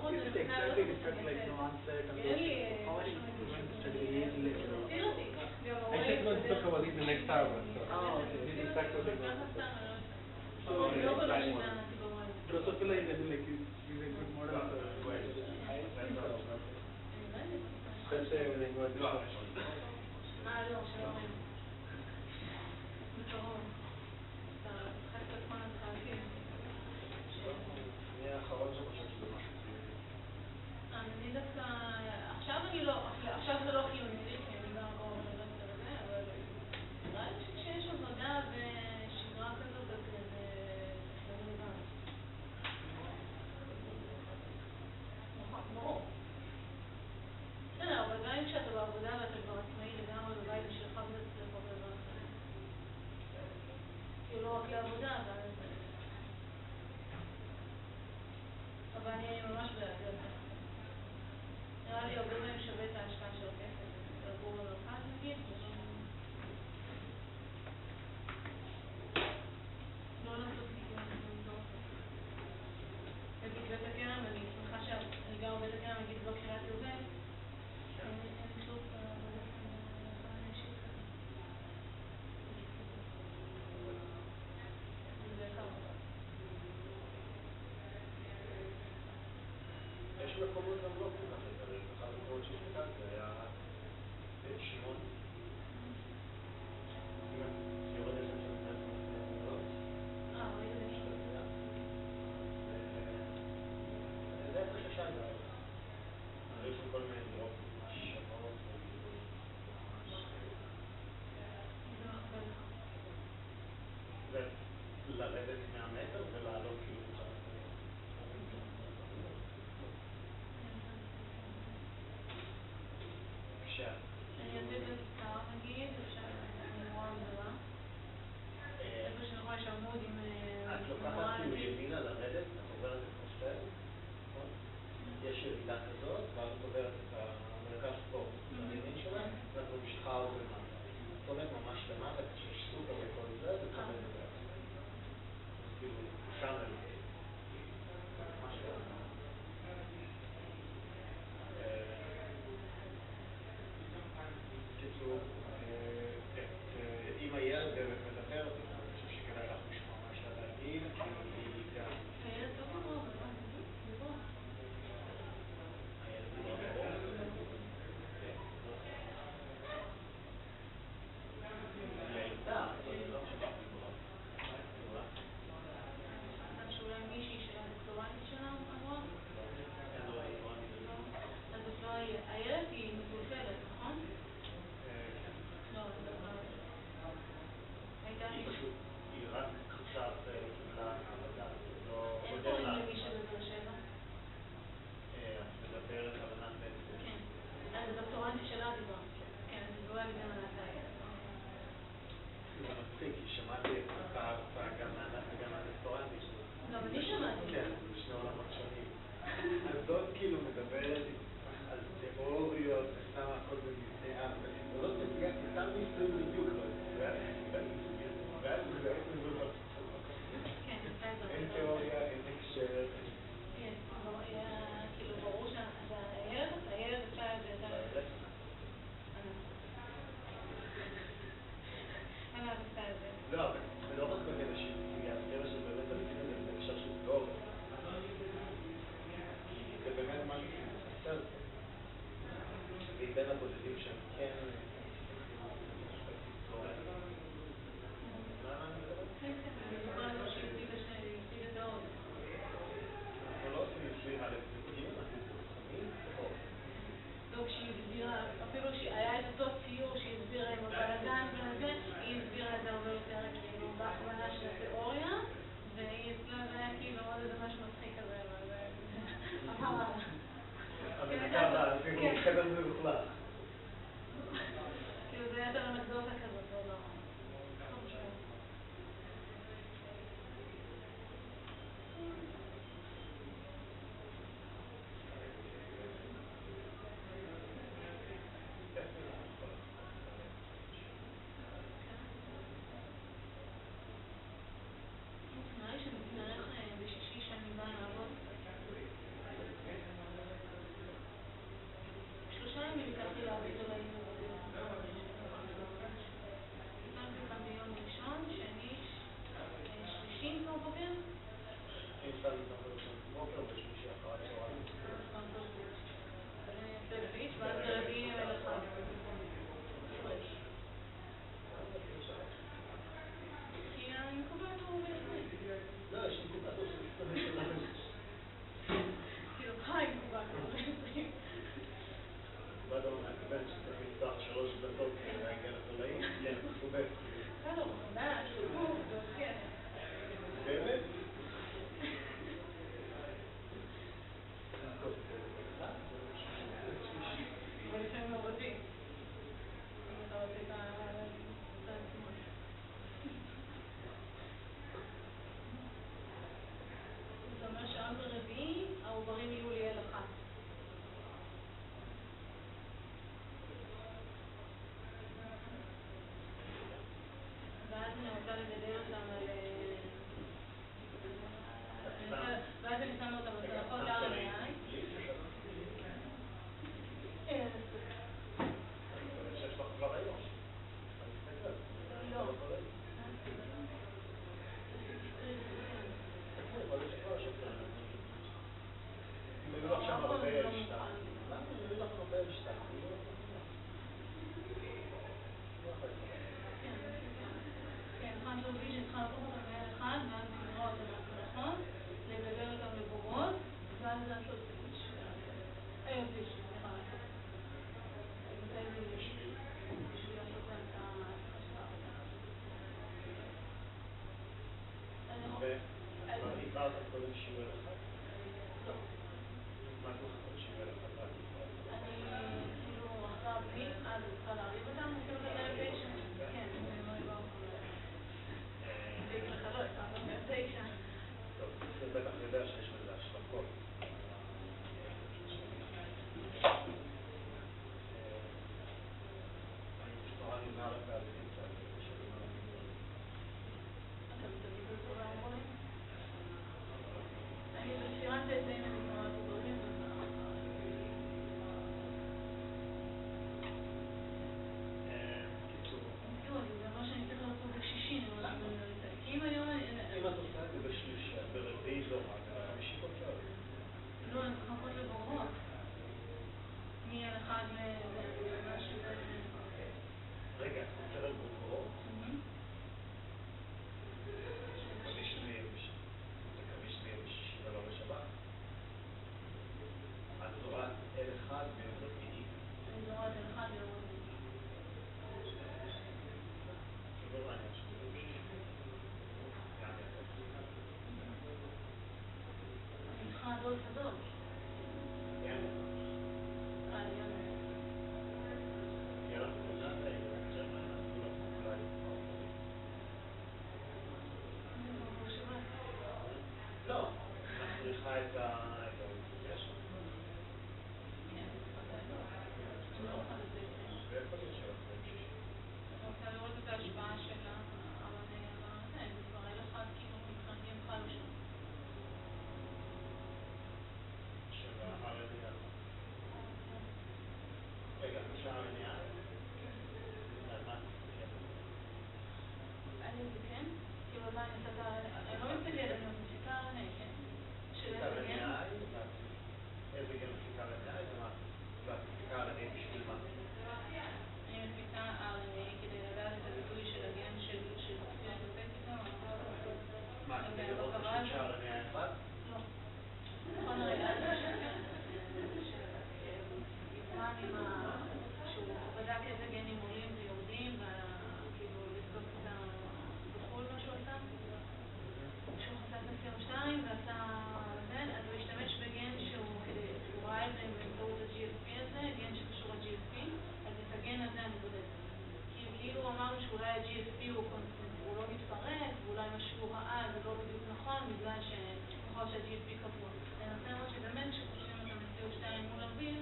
is it exactly different, like, onset and how are you going to study the age related? I just want to talk about this in the next hour. So this is actually So, Drosophila is a good model for especially when they know the אני דווקא, עכשיו זה לא חיוני לי, כי אני גם לא מדברת על זה, אבל נראה לי שכשיש עבודה ושגרה כזאת, אז זה רלוונטי. ברור. בסדר, אבל גם אם כשאתה בעבודה ואתה כבר עצמאי לגמרי בבית שלך וזה יכול רלוונטי. כי לא רק לעבודה, אבל אני ממש בעד זה. נראה לי הרבה פעמים שווה את ההשקעה של הכסף, לגור במרכז נגיד, לא לעשות ניסיון טוב. נגיד בית הכרם, אני שמחה שאני גר בבית הכרם, נגיד לא קריית יובל, אין לי שוב באופן אישי כזה. זה יקר. יש מקומות גם לא כל כך לקבל, אחד המקומות שהסתכלתי היה שמעון. שיורד יש שם קצת מסוימות. ראית את זה? זה איפה ששם זה היה. היו שם כל מיני דירות שונות וגידולים ממש. זה מחבל לך. ולרדת 100 מטר ולעלות כאילו קצת. אני יוצאת לכיכר נגיד, שאני רואה גדולה. איפה שאני רואה שעמוד עם... את לוקחת כאילו ימינה לרדת, את עוברת את חושפל, נכון? יש ירידה כזאת, ואז את עוברת את כן, זה שני עולמות שונים. הזאת כאילו מדברת על תיאוריות ושמה הכל במבנה הזאת מציגה סתם ניסוי בדיוק לא ואז זה בעצם מבואות. אין תיאוריה, אין הקשר. כן, כאילו ברור שהילד עשה את זה. ענת עשה את זה. לא, אבל זה לא רק בקטע של מציגה, זה קטע של באמת לשים את זה בהקשר של תיאוריה. זה באמת משהו שמתחסר פה. וייתן לבודדים שהם כן תיאוריה. כן, אני זוכרת לו שהציג את האוריה. אנחנו לא עושים ניסוי א' וג', אנחנו בוחנים תיאוריה. לא, כשהיא הסבירה, אפילו שהיה את אותו ציור שהיא הסבירה עם הבלגן וזה, היא הסבירה את זה הרבה יותר כאילו בהכוונה של התיאוריה, והיא אצלה זה היה כאילו עוד איזה משהו מצחיק כזה, אבל אמרה אבל זה ככה, זה חדר מלוכלך. כאילו זה היה יותר אנקדוטה כזאת, לא משהו. נראה לי שנצטרך בשישי שאני באה לעבוד. 3 ימים לקחתי להביא אותו לאימא קיבלתי אותם ביום ראשון, שני, שלישי כמו בוקר. אם סתם בראשון בוקר ושלישי אחר הצהריים. ברביעית ואז ברביעי לחג. כי האינקובטור הוא ב-20. לא, יש אינקובטור של 23. כאילו, האינקובטור הוא ב-20. אינקובטור מתכוון שצריך לפתוח 3 דלתות כדי להגיע לחולאים, כן, חובט. בסדר, מחדש, חובט, זה כיף. באמת? אבל לפעמים לא רוצים. אם אתה רוצה את העצמות. זה אומר שעד ברביעי העוברים יהיו לי אל אחת. ואז אני רוצה לגדל אותם על... ואז אני שמה אותם על צלחות RNA. אין. שיש לך כבר היום. לא. מלא לך שם הרבה L2. למה מלא לך הרבה L2? כן, חד רביעי שצריכה לקחת אותם מעל אחד, ואז נגרוע אותם מהצלחות, לגדל אותם לבוגרות, ואז לעשות פיש. פיש, סליחה. בשביל לעשות להם את ההשפעה. כבר דיברת קודם שיעור אחד? לא. מה אתה חושב שיעור אחד? אני כאילו אחרי הבית, אז אני צריכה להריב אותם, כאילו בלייביישן. כן, אני לא אגוע אותם. תגיד לך לא, אתה לא בלייביישן. טוב, אתה בטח יודע שיש לזה השלכות. אני פשוט נורא נזהר בהבדים כאלה. אתה מתמיד בזה בהמונים? אני בשירת תזין, אני נורא בגולים. קיצור, זה מה שאני צריך לעשות בשישי, כי אם היום... אם את עושה את זה בשלישי, ברביעי לא רק, בחמישי בוקר. לא, אני צריך לחכות לבוגרות. מי על אחד למשהו ו... רגע, את רוצה לבוגרות? מקווה שזה יהיה בשישי ולא בשבת. את זורעת L1 ביום רביעי. אני זורעת L1 ביום רביעי. זה לא מעניין שזה בשישי. אני צריכה דוד ודוד. יאללה. יאללה. יאללה, תודה, ג'רמן, אני לא אולי אני לא שבת. לא, צריכה את האינפורמציה. כן, בוודאי לא. אני לא רוצה לזה יקרה. ואיפה זה של אחרי 60? אתה רוצה לראות את ההשפעה של ה-RNA על זה, זה כבר אין לך כאילו מבחינתי הם חלו שם. של ה-RNA. רגע, של ה-RNA? על מה אתה מסתכל? אני זה כן? כאילו מה אני עושה אני לא מסתכלת, אני מפיקה RNA, כן? של איזה גן? איזה גן מפיקה RNA? ואת מפיקה RNA בשביל מה? אני מפיקה RNA כדי לדעת את הביטוי של הגן של פרוטאסום. מה, כדי לראות פשוט שה-RNA אחד? לא. נכון הרגע יזמן שהוא בדק איזה גנים עולים ויורדים וכאילו לבדוק את הבחול מה שהוא עשה שהוא חשף את CO2 ועשה זה, אז הוא השתמש בגן שהוא ראה את זה באמצעות ה-GFP הזה, גן שקשור ל-GFP, אז את הגן הזה אני בודקת. כאילו אמרנו שאולי ה-GFP הוא לא מתפרק ואולי משהו ראה זה לא בדיוק נכון בגלל שככל שה-GFP קבוע. לנסה לראות שבאמת כשחושבים את ה-CO2 מול אוויר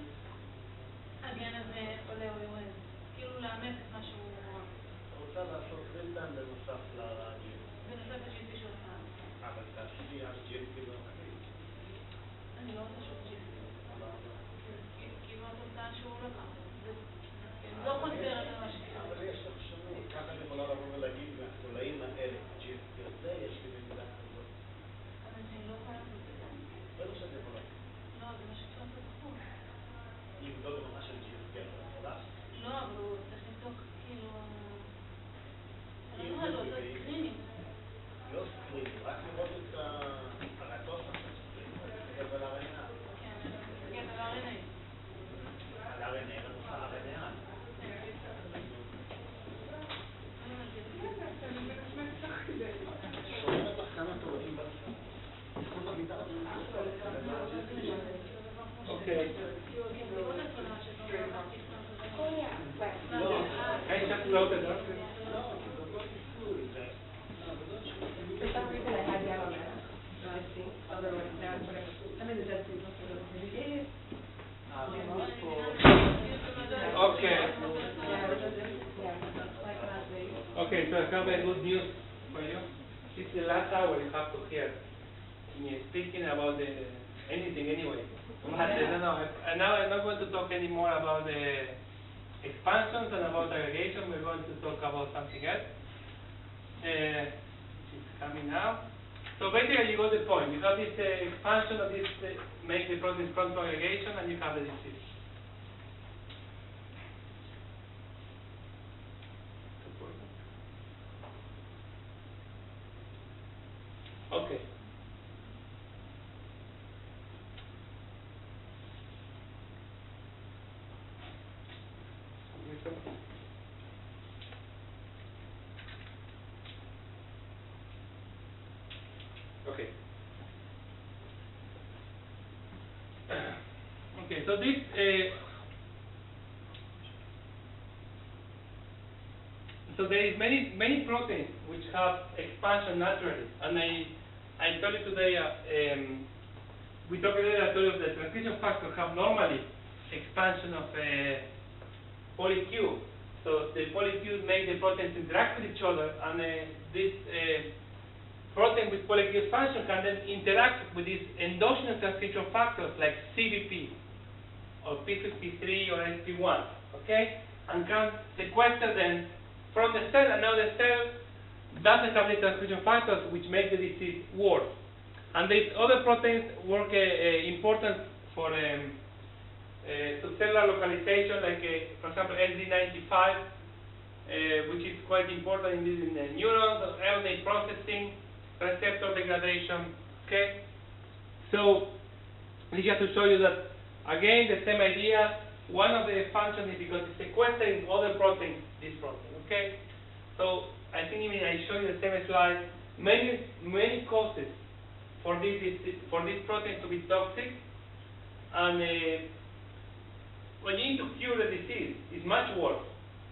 הגן הזה עולה או יורד. כאילו לאמץ את מה שהוא רואה. אתה רוצה לעשות רילטיים בנוסף ל-GFP? בנוסף ל-GFP של הפעם. אבל תעשי על GFP לא נגיד. אני לא רוצה שוב GFP. כי מה התוצאה שהוא לא קם. זה לא חוזרת על מה שקרה. אבל יש לך שונות. ככה אני יכולה לבוא ולהגיד מהחולאים האלה, GFP הזה, יש לי מידה כזאת. אבל אני לא יכולה לעשות את זה. בטח שאת יכולה. לא, זה מה שאפשר לעשות בחוץ. לבדוק רמה של GFP, אתה יכולה? לא, אבל הוא צריך לבדוק כאילו... אני לא יודעת, זה סקרינים. לא סקרינים, רק לראות את הרעתות עכשיו סקרינים, להסתכל על RNA. כן, אני מסתכלת על RNA. על RNA, לנו עושה RNA. שומעת לך כמה תורדים בצד. אוקיי. Can you just load it up? For some reason I had that on there. I think otherwise now it's whatever. I'm in the dead sea most of those days. Okay. Okay, so I have a good news for you. This is the last hour you have to hear me speaking about anything anyway. But now I'm not going to talk anymore about the expansions and about aggregation. We're going to talk about something else. It's coming now. So basically you got the point. You have this expansion of this make the protein respond to aggregation and you have the disease. Okay. Okay. Okay, so this so there is many proteins which have expansion naturally, and I told you today we talked earlier. I told you the transcription factors have normally expansion of polyQ. So the polyQs make the proteins interact with each other, and this protein with polyQ expansion can then interact with these endogenous transcription factors like CBP or P53 or SP1, okay, and can sequester them from the cell, and now the cell doesn't have the transcription factors which make the disease worse. And these other proteins work important for subcellular localization, like for example SD95, which is quite important in the neurons, RNA processing, receptor degradation. Okay, so this is just to show you that again the same idea. One of the functions is because it's sequestering other proteins, this protein. Okay, so I think I show you the same slide. Many causes for this protein to be toxic, and when you need to cure the disease, it's much worse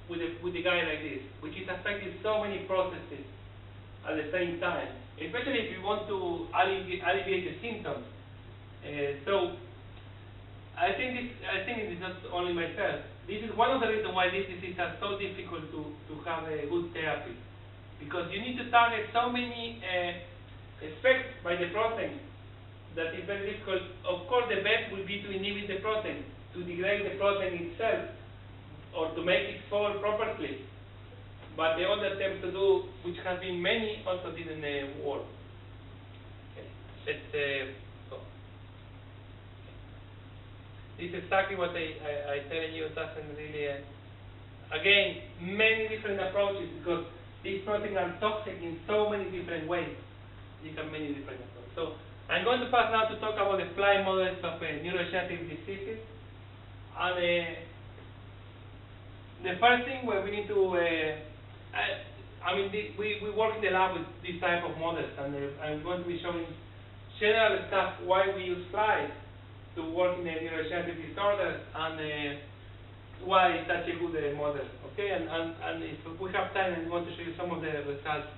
with a guy like this, which is affecting so many processes at the same time. Especially if you want to alleviate the symptoms, So I think it is not only myself. This is one of the reasons why these diseases are so difficult to have a good therapy, because you need to target so many effects by the protein that is very difficult. Of course, the best will be to inhibit the protein, to degrade the protein itself, or to make it fall properly. But the other attempt to do, which has been many, also didn't work. Okay. So. This is exactly what I tell you. Doesn't really. Again, many different approaches, because these proteins are toxic in so many different ways. You can many different approaches. So I'm going to pass now to talk about the fly models of neurodegenerative diseases. And the first thing where we need to, we work in the lab with this type of models, and I'm going to be showing general stuff why we use flies to work in neurodegenerative disorders, and why it's such a good model. Okay, and if we have time, I'm going to show you some of the results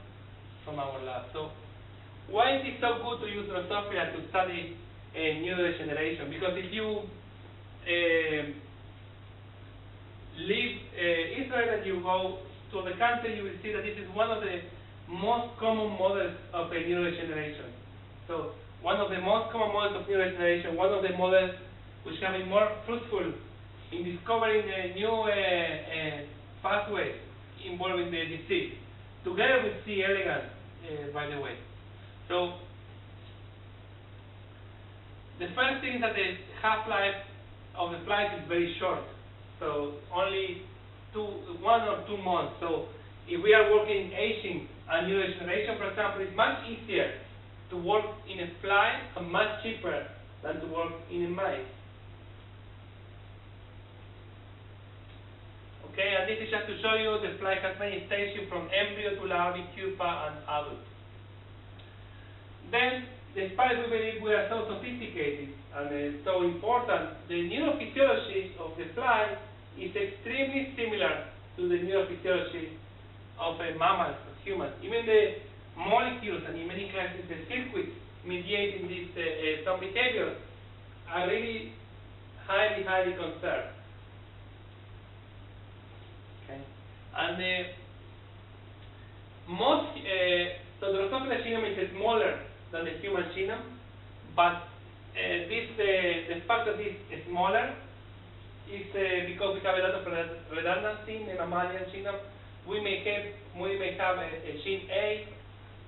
from our lab. So why is it so good to use Drosophila to study neurodegeneration? Because if you leave Israel and you go to the country, you will see that this is one of the most common models of neurodegeneration. So one of the most common models of neurodegeneration, one of the models which have been more fruitful in discovering new pathways involving the disease, together with C. elegans, by the way. So the first thing is that the half-life of the flies is very short. So only 1 or 2 months. So if we are working in aging and neurodegeneration, for example, it's much easier to work in a fly and much cheaper than to work in a mice. Okay, and this is just to show you the fly has many stages from embryo to larvae, pupa, and adult. Then, despite we believe we are so sophisticated and so important, the neurophysiology of the fly is extremely similar to the neurophysiology of mammals, of humans. Even the molecules and in many cases the circuits mediating this some behaviors are really highly conserved. Okay. And so the Drosophila genome is smaller than the human genome, but the fact that it's smaller is because we have a lot of redundancy in the mammalian genome. We may have a gene A,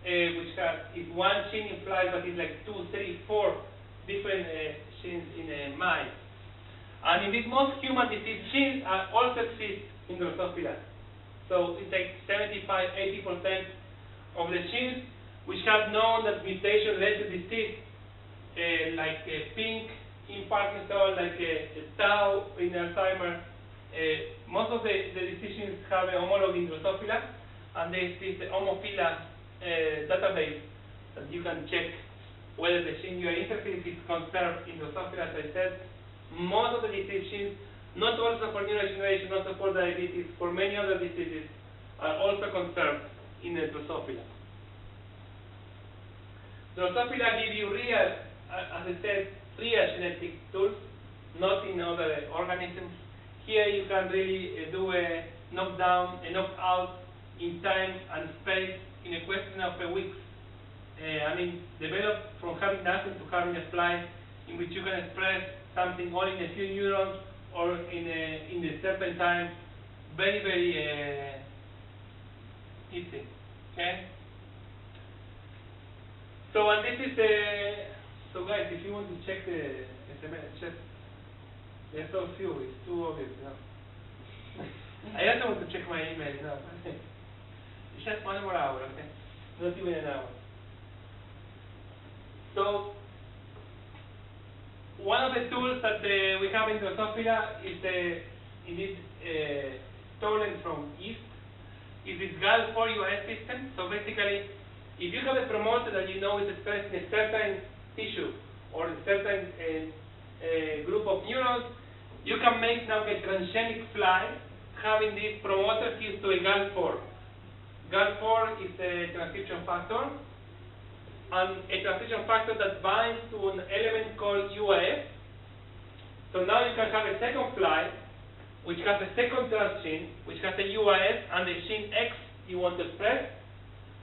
which is one gene in flies, but it's like 2, 3, 4 different genes in mice. And in this most human disease, genes also exist in Drosophila. So it's like 75–80% of the genes which have known that mutation led to disease, like pink in Parkinson, like tau in Alzheimer's. Most of the diseases have a homologue in Drosophila, and there is this Homophila database that you can check whether the gene you are interested in is conserved in Drosophila. As I said, most of the disease genes, not also for neurodegeneration, not for diabetes, for many other diseases, are also conserved in the Drosophila. Drosophila give you real, as I said, real genetic tools, not in other organisms. Here you can really do a knockdown, a knockout in time and space in a question of weeks. Developed from having nothing to having a fly in which you can express something only in a few neurons or in a certain time. Very easy. Okay. So and this is so guys, if you want to check the SMS, just there's so few, it's too obvious, you know. I also want to check my email, you know. It's just 1 more hour, okay? Not even an hour. So one of the tools that we have in Drosophila is stolen from yeast. Is this GAL4 US system. So basically, if you have a promoter that you know is expressed in a certain tissue or a certain group of neurons, you can make now a transgenic fly having this promoter fused to a GAL4. GAL4 is a transcription factor, and a transcription factor that binds to an element called So now you can have a second fly, which has a second transgene, which has a UIS and the gene X you want to express.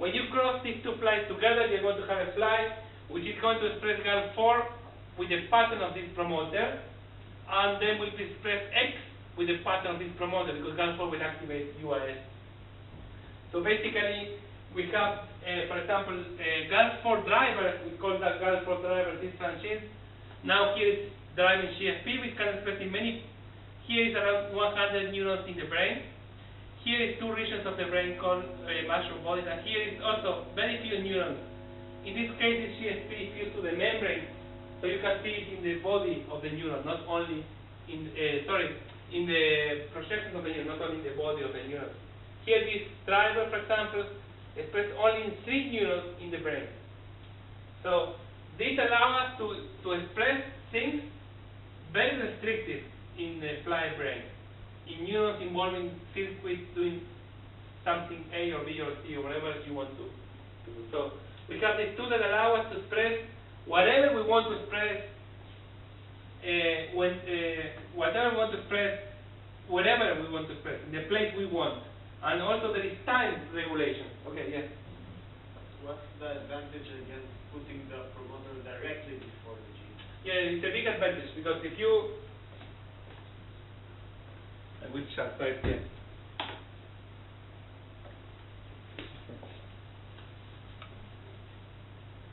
When you cross these two flies together, you're going to have a fly which is going to express GAL4 with the pattern of this promoter, and then will be express X with the pattern of this promoter, because GAL4 will activate UIS. So basically, we have, for example, a GAL4 driver, we call that GAL4 driver, this transgene. Now here is driving CFP, which can express in many. Here is around 100 neurons in the brain. Here is two regions of the brain called mushroom bodies, and here is also very few neurons. In this case, the CFP is fused to the membrane, so you can see it in the body of the neuron, not only in, in the projections of the neuron, not only in the body of the neuron. Here, this driver, for example, expressed only in 3 neurons in the brain. So this allows us to express things very restrictive in the fly brain, in neurons involving circuits doing something A or B or C or whatever you want to do. So we have these two that allow us to express whatever we want to express, whatever we want to express, wherever we want to express, in the place we want. And also there is time regulation. Okay, yes. What's the advantage against putting the promoter directly before the gene? Yeah, it's a big advantage, because if you... I will start right here.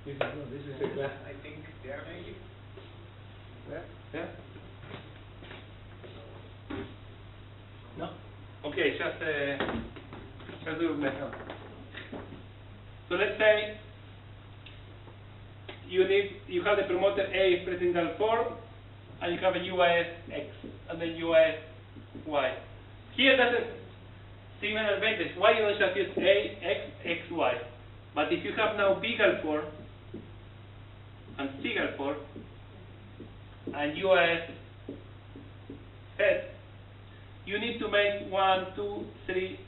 This is a class. I think there maybe. Yeah? Yeah? No? Okay, just do it myself. So let's say you have the promoter A expressing GAL4, and you have a UIS X, and then UIS Y. Here doesn't seem an advantage. Why you don't just use A, X, X, Y? But if you have now B GAL4 and C GAL4 and UIS Z, you need to make 1, 2, 3,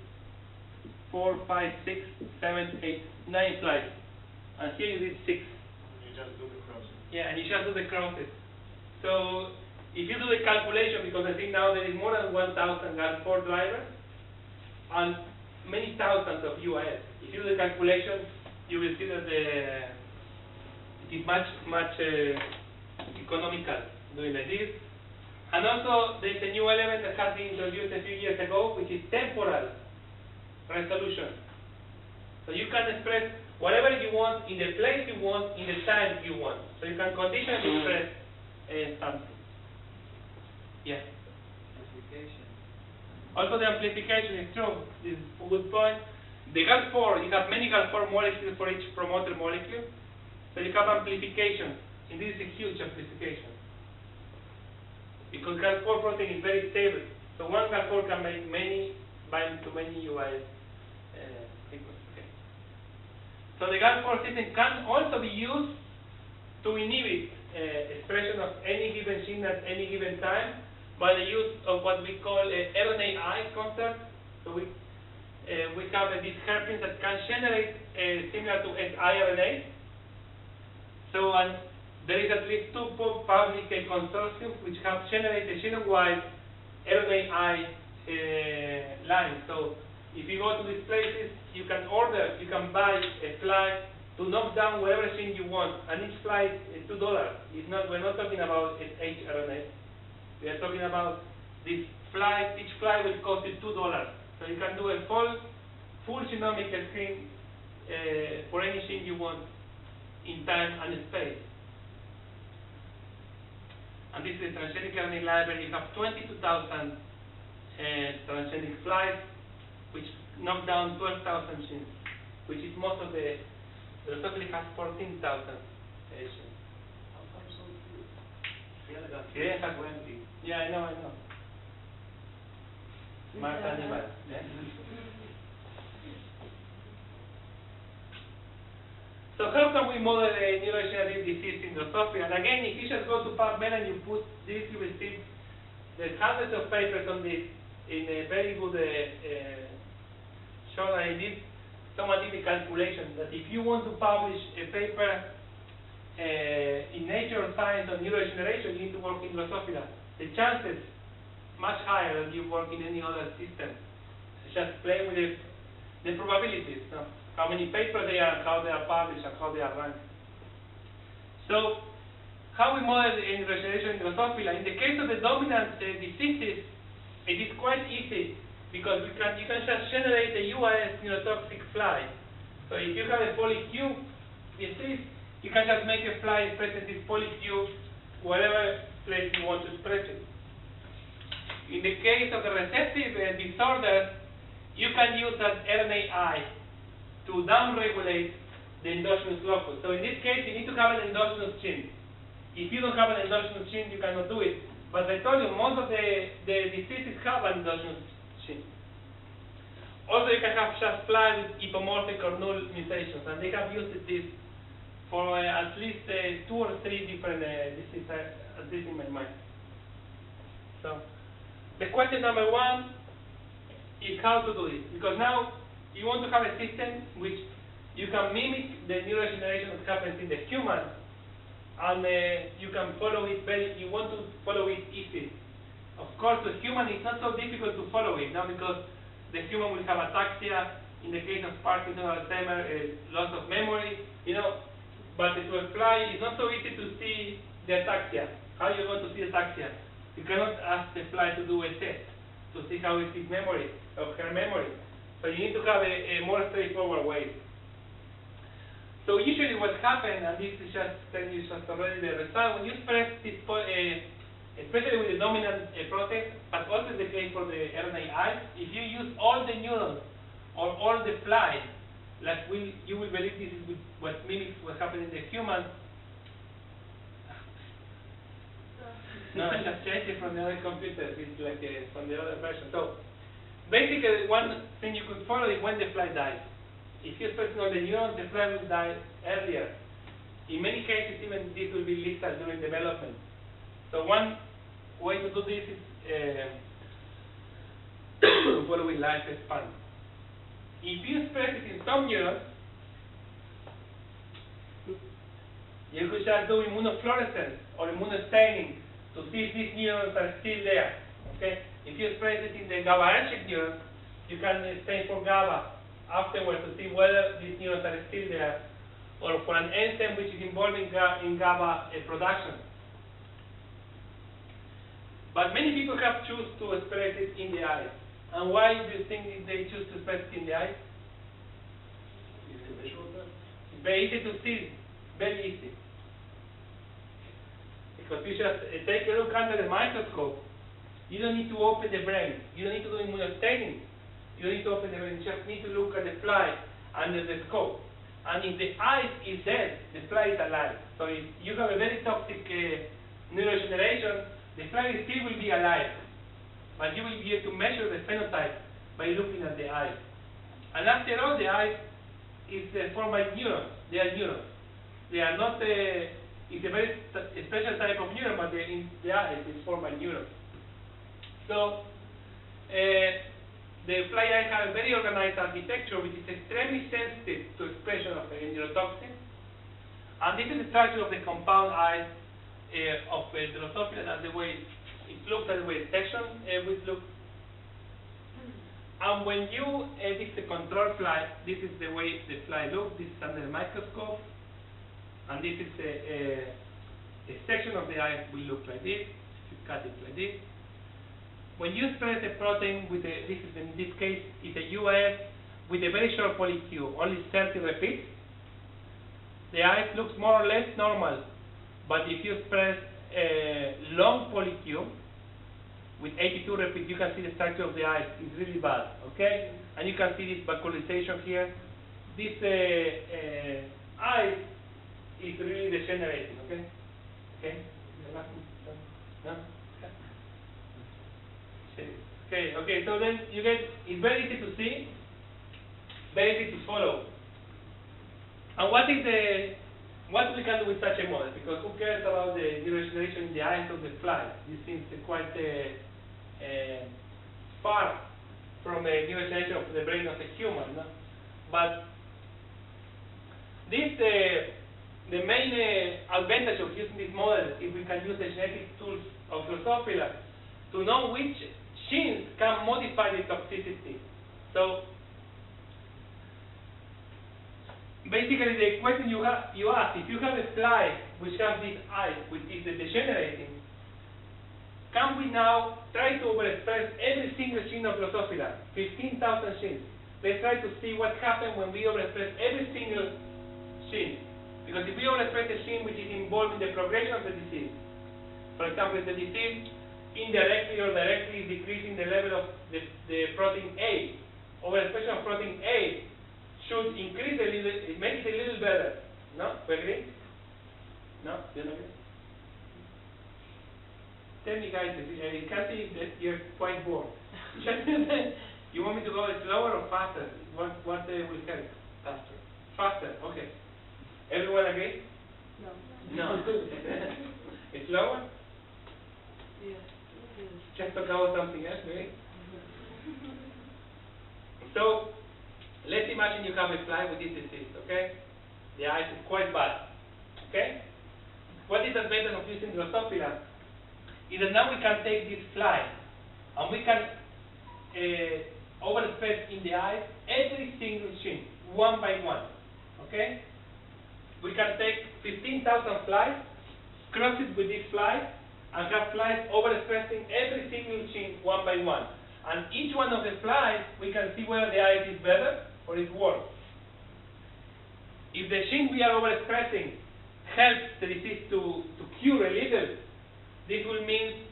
4, 5, 6, 7, 8, 9 slides. And here you did 6. You just do the crosses. Yeah, and you just do the crosses. So if you do the calculation, because I think now there is more than 1,000 GAL4 drivers and many thousands of UIS. If you do the calculation, you will see that it is much economical doing like this. And also, there is a new element that has been introduced a few years ago, which is temporal resolution. So you can express whatever you want, in the place you want, in the time you want. So you can conditionally express something. Yeah. Amplification. Also, the amplification is true. This is a good point. The GAL4, you have many GAL4 molecules for each promoter molecule. So you have amplification. And this is a huge amplification. Because GAL4 protein is very stable. So one GAL4 can make bind to many UIs sequences. Okay. So the GAL4 system can also be used to inhibit expression of any given gene at any given time by the use of what we call RNAi concept. So we have these hairpins that can generate similar to siRNA. So there is at least 2 public consortiums which have generated genome-wide RNAi lines. So if you go to these places, you can buy a fly to knock down whatever gene you want, and each fly is $2. We're not talking about HRNA. We are talking about this fly. Each fly will cost you $2. So you can do a full genomic screen for any gene you want in time and space. And this is a transgenic RNA library. You have 22,000 transgenic flies, which knock down 12,000 genes, which is most of the totally has 14,000 genes. Yeah, has 20. Yeah, I know. Smart animal. Yeah. So how can we model a neurodegenerative disease in Drosophila? And again, if you just go to PubMed and you put this, you will see there's hundreds of papers on this in a very good journal. I did someone did a calculation that if you want to publish a paper in nature science or neurodegeneration, you need to work in Drosophila. The chances much higher than you work in any other system. Just play with the probabilities, no? How many papers they are, how they are published, and how they are ranked. So, how we model the neurodegeneration in Drosophila? In the case of the dominant diseases, it is quite easy because you can just generate a UAS neurotoxic fly. So if you have a polycube disease, you can just make a fly present this polycube wherever place you want to express it. In the case of the recessive disorders, you can use that RNAi to downregulate the endogenous locus. So in this case, you need to have an endogenous gene. If you don't have an endogenous gene, you cannot do it. But I told you, most of the diseases have an endogenous gene. Also, you can have just fly with hypomorphic or null mutations, and they have used this for at least 2 or 3 different diseases, at least in my mind. So, the question number 1 is how to do this, because now you want to have a system which you can mimic the neurodegeneration that happens in the human, and you can follow it you want to follow it easy. Of course, the human is not so difficult to follow it now because the human will have ataxia, in the case of Parkinson or Alzheimer's, loss of memory, but to a fly, it's not so easy to see the ataxia. How are you going to see ataxia? You cannot ask the fly to do a test to see how is his memory, or her memory. So you need to have a more straightforward way. So usually what happens, and this is just telling you just already the result, when you express this, especially with the dominant protein, but also the case for the RNAi, if you use all the neurons or all the fly, like you will believe this is what mimics what happened in the human. No, I just changed it from the other computer. It's like from the other version. So basically, one thing you could follow is when the fly dies. If you express all the neurons, the fly will die earlier. In many cases, even this will be lethal during development. So one way to do this is following lifespan. If you express it in some neurons, you could just do immunofluorescence or immunostaining to see if these neurons are still there. Okay? If you express it in the GABAergic neurons, you can stain for GABA afterwards to see whether these neurons are still there, or for an enzyme which is involved in GABA production. But many people have chosen to express it in the eyes. And why do you think they choose to express it in the eyes? It's very easy to see, very easy. Because you just take a look under the microscope. You don't need to open the brain. You don't need to do immunostaining. You don't need to open the brain. You just need to look at the fly under the scope. And if the eye is dead, the fly is alive. So if you have a very toxic neurodegeneration, the fly still will be alive. But you will be able to measure the phenotype by looking at the eye. And after all, the eye is formed by neurons. They are neurons. They are not it's a very special type of neuron, but in the eye is formed by neurons. So the fly eye has a very organized architecture which is extremely sensitive to expression of neurotoxins. And this is the structure of the compound eye of Drosophila, and the way it looks, and the way the section will look. And when you this is the control fly, this is the way the fly looks. This is under the microscope. And this is a section of the eye will look like this. If you cut it like this. When you express a protein with this is in this case is a UAS with a very short polycube, only 30 repeats, the eye looks more or less normal. But if you express a long polycube with 82 repeats, you can see the structure of the eye is really bad. Okay, and you can see this vacuolization here. This eye is really degenerating, okay? Okay? No? Okay, so then you get, it's very easy to see, very easy to follow. And what we can do with such a model? Because who cares about the neurodegeneration in the eyes of the fly? This seems quite far from the neurodegeneration of the brain of a human, no? But this the main advantage of using this model is we can use the genetic tools of Drosophila to know which genes can modify the toxicity. So basically the question you ask, if you have a fly which has this eye, which is degenerating, can we now try to overexpress every single gene of Drosophila, 15,000 genes? Let's try to see what happens when we overexpress every single gene. Because if we overexpress a gene which is involved in the progression of the disease, for example, if the disease indirectly or directly is decreasing the level of the protein A, overexpression of protein A should increase a little, make it a little better. No? We agree? No? You don't agree? Tell me, guys, I can see that you're quite bored. You want me to go slower or faster? What will help? Faster. Faster, okay. Everyone agree? No. No. It's slower? Yes. Just talk about something else, maybe? So, let's imagine you have a fly with this disease, okay? The eyes is quite bad, okay? What is the advantage of using Drosophila? Is that now we can take this fly and we can overexpress in the eyes every single gene, one by one, okay? We can take 15,000 flies, cross it with this fly, and have flies overexpressing every single gene one by one. And each one of the flies, we can see whether the eye is better or it's worse. If the gene we are overexpressing helps the disease to cure a little, this will mean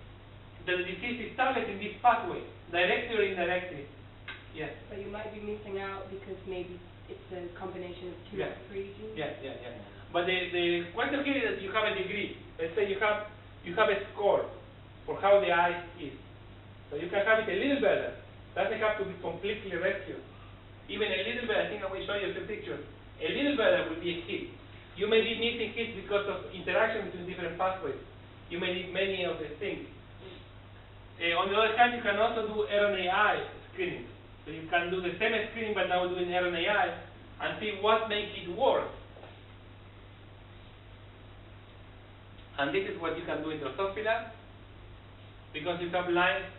that the disease is targeting this pathway, directly or indirectly. Yes? But you might be missing out because maybe it's a combination of two or three genes. Yeah. But the question here is that you have a degree. Let's say you have a score for how the eye is. So you can have it a little better. Doesn't have to be completely rescued. Even a little better, I think I will show you the picture. A little better will be a hit. You may be missing hits because of interaction between different pathways. You may need many of the things. On the other hand, you can also do RNAi screening. So you can do the same screening, but now doing RNAi and see what makes it work. And this is what you can do in Drosophila, because you have lines,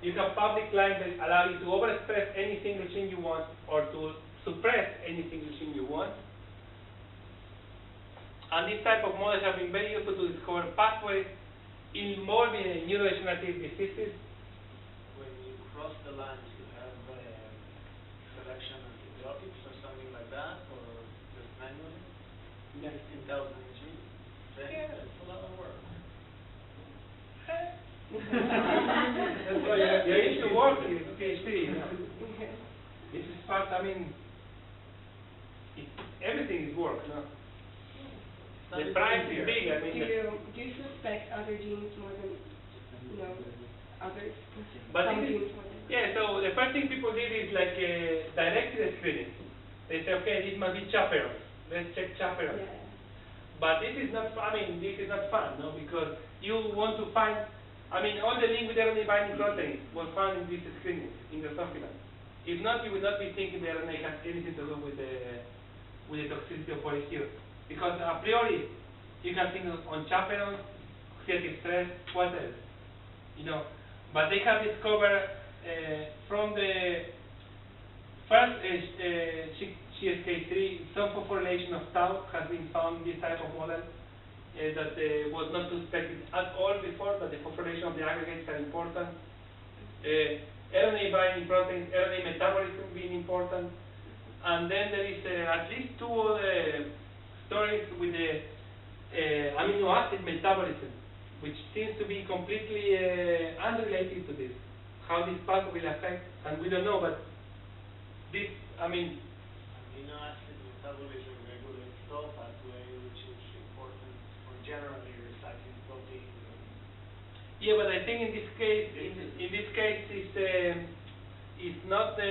you have public lines that allow you to overexpress any single gene you want or to suppress any single gene you want. And this type of models have been very useful to discover pathways involving neurodegenerative diseases. When you cross the lines, you have selection antibiotics or something like that, or just manually? Yes. 15,000 genes? Yeah, it's a lot of work. That's why you're into work in PhD, you know. This is part, I mean, everything is work, no? The price is big, I mean. Do you suspect other genes more than, others? But Some genes more than yeah, so the first thing people did is like directed screening. They say, okay, this must be chaperones. Let's check chaperones. Yeah. But this is not, this is not fun, no? Because you want to find, all the link with RNA binding proteins was found in this screening, in the Drosophila. If not, you would not be thinking the RNA has anything to do with the toxicity of polyhero. Because a priori, you can think on chaperones, oxidative stress, what else? But they have discovered from the first CSK3, some phosphorylation of tau has been found in this type of model that was not suspected at all before, but the phosphorylation of the aggregates are important. RNA binding proteins, RNA metabolism being important. And then there is at least two other stories with the amino acid metabolism, which seems to be completely unrelated to this. How this pathway will affect, and we don't know, but this, Amino acid metabolism regulates tau pathway, which is important for generally recycling proteins. Yeah, but I think in this case, it's not the.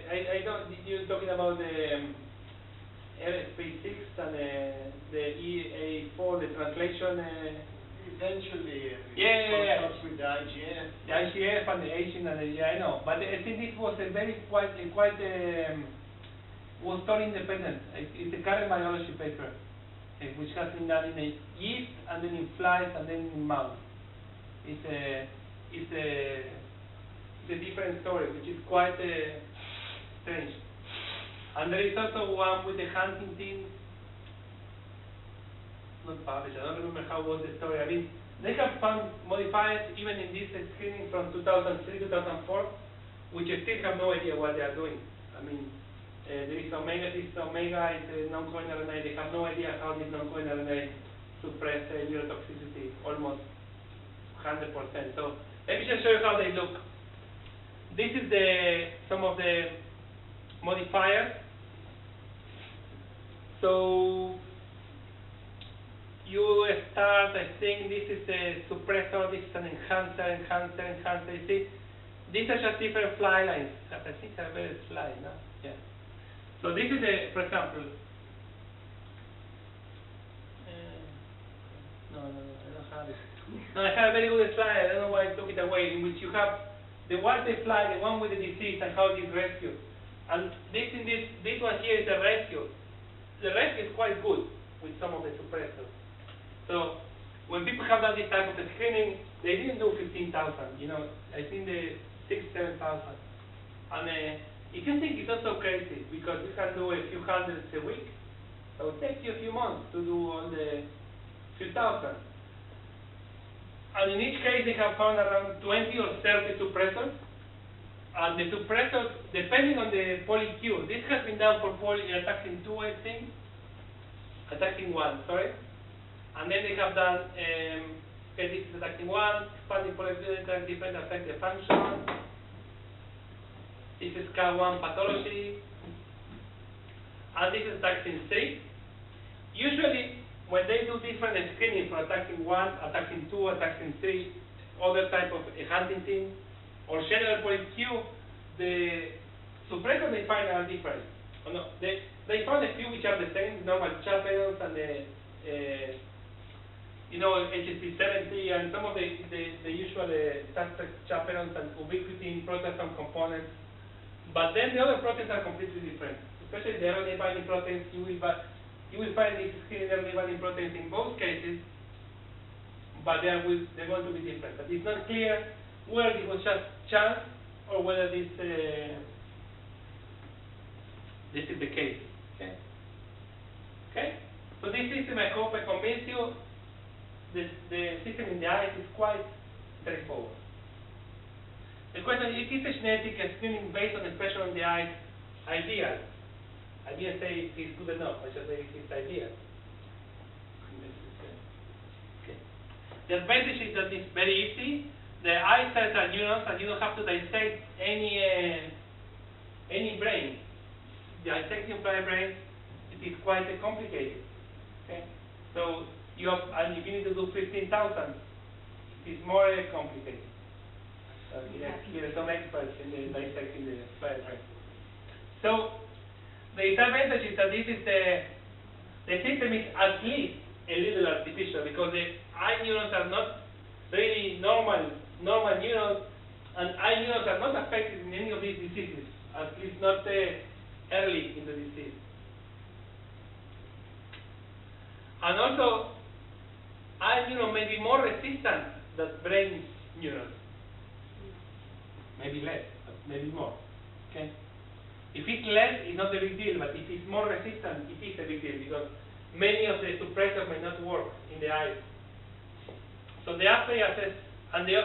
I don't. You're talking about the LSP6 and the EA4, the translation. Eventually, yeah. With the IGF. The IGF and the aging and I know. But I think this was a was thought independent. It's a current biology paper. which has been done in a yeast and then in flies and then in mouse. It's a different story, which is quite strange. And there is also one with the Huntington, not published, I don't remember how was the story. I mean, they have found modifiers even in this screening from 2003, 2004, which I still have no idea what they are doing. I mean, there is omega, this omega is a non-covalent RNA. They have no idea how this non-covalent RNA suppress neurotoxicity almost 100%. So let me just show you how they look. This is some of the modifiers. So you start, I think this is a suppressor, this is an enhancer. You see, these are just different fly lines. I think they're very fly, no? Yeah. So this is for example, no, I don't have it. No, I have a very good slide, I don't know why I took it away, in which you have the one they fly, the one with the disease, and how it is rescued. And this one here is a rescue. The rescue is quite good with some of the suppressors. So when people have done this type of screening, they didn't do 15,000, you know, I think the 6,000, 7,000. And if you think it's not so crazy, because you can do a few hundreds a week, so it takes you a few months to do all the few thousand. And in each case, they have found around 20 or 30 suppressors. And the suppressors, depending on the poly-Q, this has been done for attacking 2, I think. Attacking 1, sorry. And then they have done, okay, this is attacking 1, expanding poly-Q, different affect the function. This is K1 pathology. And this is attacking 3. Usually, when they do different screening for attacking 1, attacking 2, attacking 3, other type of Huntington, or general poly-Q, the suppressors they find are different. Oh, no, they found a few which are the same, normal chaperones and the, you know, HSP70 and some of the usual suspect chaperones and ubiquitin, proteasome components. But then the other proteins are completely different. Especially the RNA binding proteins, you will find these screening RNA binding proteins in both cases, but they're going to be different. But it's not clear whether it was just chance or whether this is the case. Okay. Okay. So this system, I hope I convinced you. The system in the eyes is quite straightforward. The question is a genetic screening based on expression on the eyes ideal? I didn't say it's good enough. I just say it's ideal. Okay. The advantage is that it's very easy. The eye cells are neurons, and you don't have to dissect any brain. Dissecting brain, it is quite complicated. Okay, so and if you need to do 15,000, it is more complicated. There are some experts in the dissecting the brain. So the disadvantage is that this is the system is at least a little artificial, because the eye neurons are not really normal neurons, and eye neurons are not affected in any of these diseases, at least not early in the disease. And also, eye neurons may be more resistant than brain neurons. Maybe less, but maybe more. Okay? If it's less, it's not a big deal, but if it's more resistant, it is a big deal, because many of the suppressors may not work in the eyes. So the assay assess, and the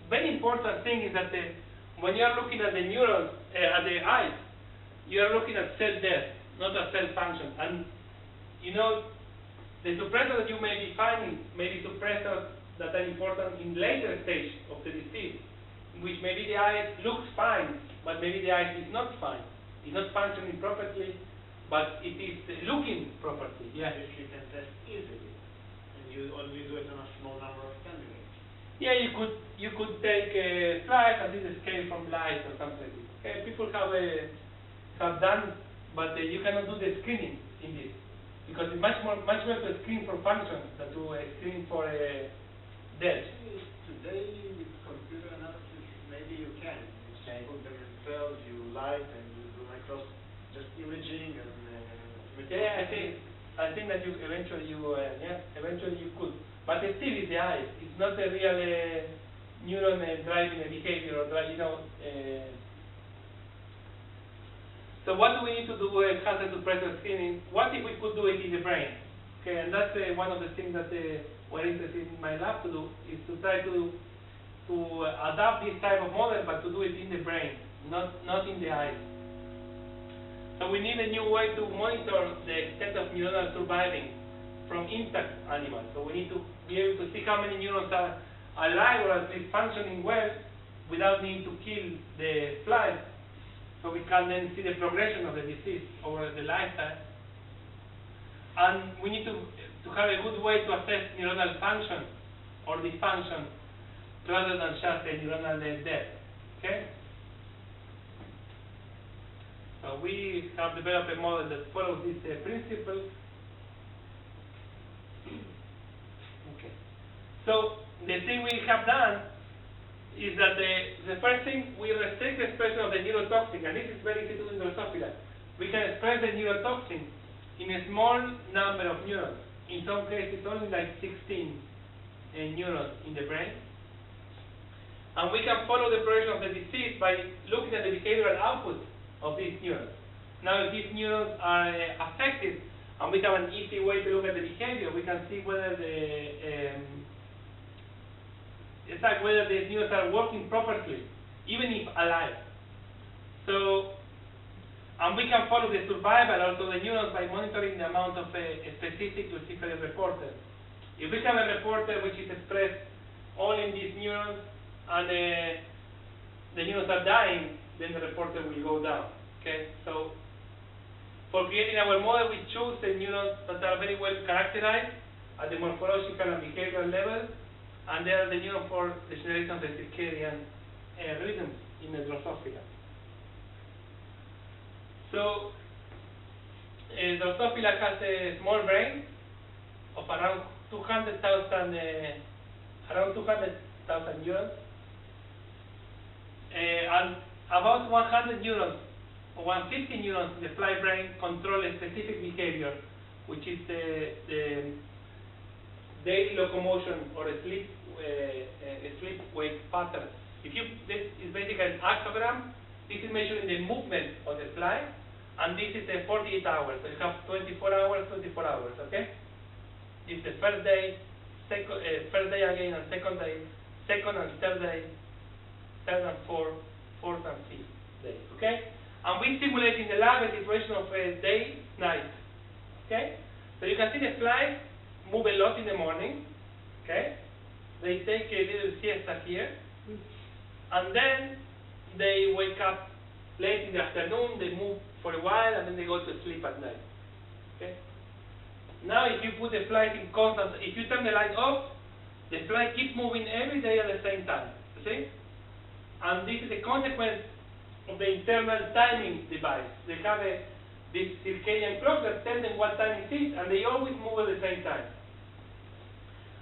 very important thing is that when you are looking at the neurons, at the eyes, you are looking at cell death, not at cell function. And you know, the suppressors that you may be finding may be suppressors that are important in later stage of the disease, in which maybe the eye looks fine, but maybe the eye is not fine. It's not functioning properly, but it is looking properly. Yeah. If you can test easily, and you only do it on a small number of candidates. Yeah, you could take a slide and do the scale from light or something like this. Okay, people have done, but you cannot do the screening in this, because it's much better to screen for function than to screen for death. Today with computer analysis, maybe you can. You put them in cells, you light, and you do just imaging and yeah, I think something that you eventually you could. But it still is the eyes. It's not a real neuron driving a behavior or So what do we need to do with hazard suppressor screening? What if we could do it in the brain? Okay, and that's one of the things that we're interested in my lab to do, is to try to adapt this type of model, but to do it in the brain, not in the eyes. So we need a new way to monitor the extent of neuronal surviving from intact animals. So we need to be able to see how many neurons are alive or at least functioning well without needing to kill the flies. So we can then see the progression of the disease over the lifetime. And we need to have a good way to assess neuronal function or dysfunction rather than just a neuronal death. Okay? So we have developed a model that follows these principles. Okay. So the thing we have done is that the first thing, we restrict the expression of the neurotoxin, and this is very easy to do in Drosophila. We can express the neurotoxin in a small number of neurons. In some cases, only like 16 neurons in the brain. And we can follow the progression of the disease by looking at the behavioral output of these neurons. Now, if these neurons are affected, and we have an easy way to look at the behavior, we can see whether whether the neurons are working properly, even if alive. So, and we can follow the survival also the neurons by monitoring the amount of a specific luciferase reporter. If we have a reporter which is expressed only in these neurons and the neurons are dying, then the reporter will go down. Okay, so for creating our model, we choose the neurons that are very well characterized at the morphological and behavioral level, and they are the neurons for the generation of the circadian rhythms in the Drosophila. So, Drosophila has a small brain of around 200,000 neurons, and about 100 neurons or 150 neurons in the fly brain control a specific behavior, which is the daily locomotion or a sleep-wake pattern. This is basically an actogram. This is measuring the movement of the fly, and this is 48 hours. So you have 24 hours, 24 hours. Okay. This is the first day, first day again, and second day, second and third day, third and fourth and fifth day. Okay. And we simulate in the lab a situation of day, night. Okay. So you can see the flies move a lot in the morning. Okay. They take a little siesta here, and then they wake up late in the afternoon. They move for a while, and then they go to sleep at night. Okay. Now, if you put the flies in constant, if you turn the light off, the fly keeps moving every day at the same time. You see? And this is a consequence of the internal timing device. They have this circadian clock that tells them what time it is, and they always move at the same time.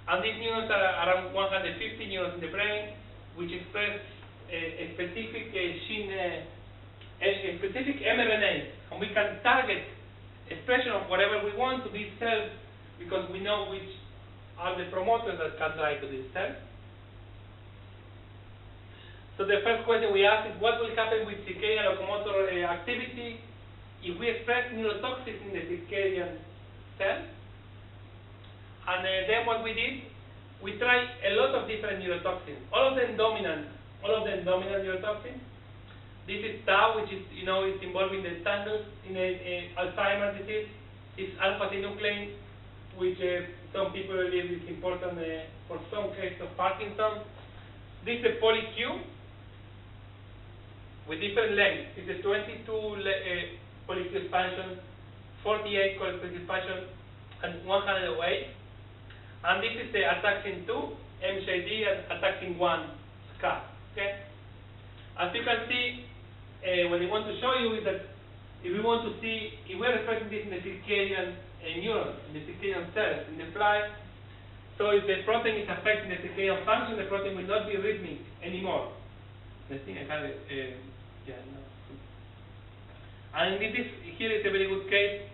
And these neurons are around 150 neurons in the brain, which express a specific gene, a specific mRNA, and we can target expression of whatever we want to these cells because we know which are the promoters that can drive to these cells. So the first question we ask is what will happen with circadian locomotor activity if we express neurotoxins in the circadian cell? And then what we did, we tried a lot of different neurotoxins, all of them dominant neurotoxins. This is tau, which is, is involved in the tangles in Alzheimer's disease. It's alpha-synuclein, which some people believe is important for some cases of Parkinson. This is a poly-Q with different lengths. It's a 22 poly-Q expansion, 48 poly-Q expansion, and 108. And this is the ataxin 2, MJD, and ataxin 1, SCA. Okay? As you can see, what I want to show you is that if we want to see, if we're expressing this in the circadian neurons, in the circadian cells, in the fly, so if the protein is affecting the circadian function, the protein will not be rhythmic anymore. I think I have it, yeah, no. And this here is a very good case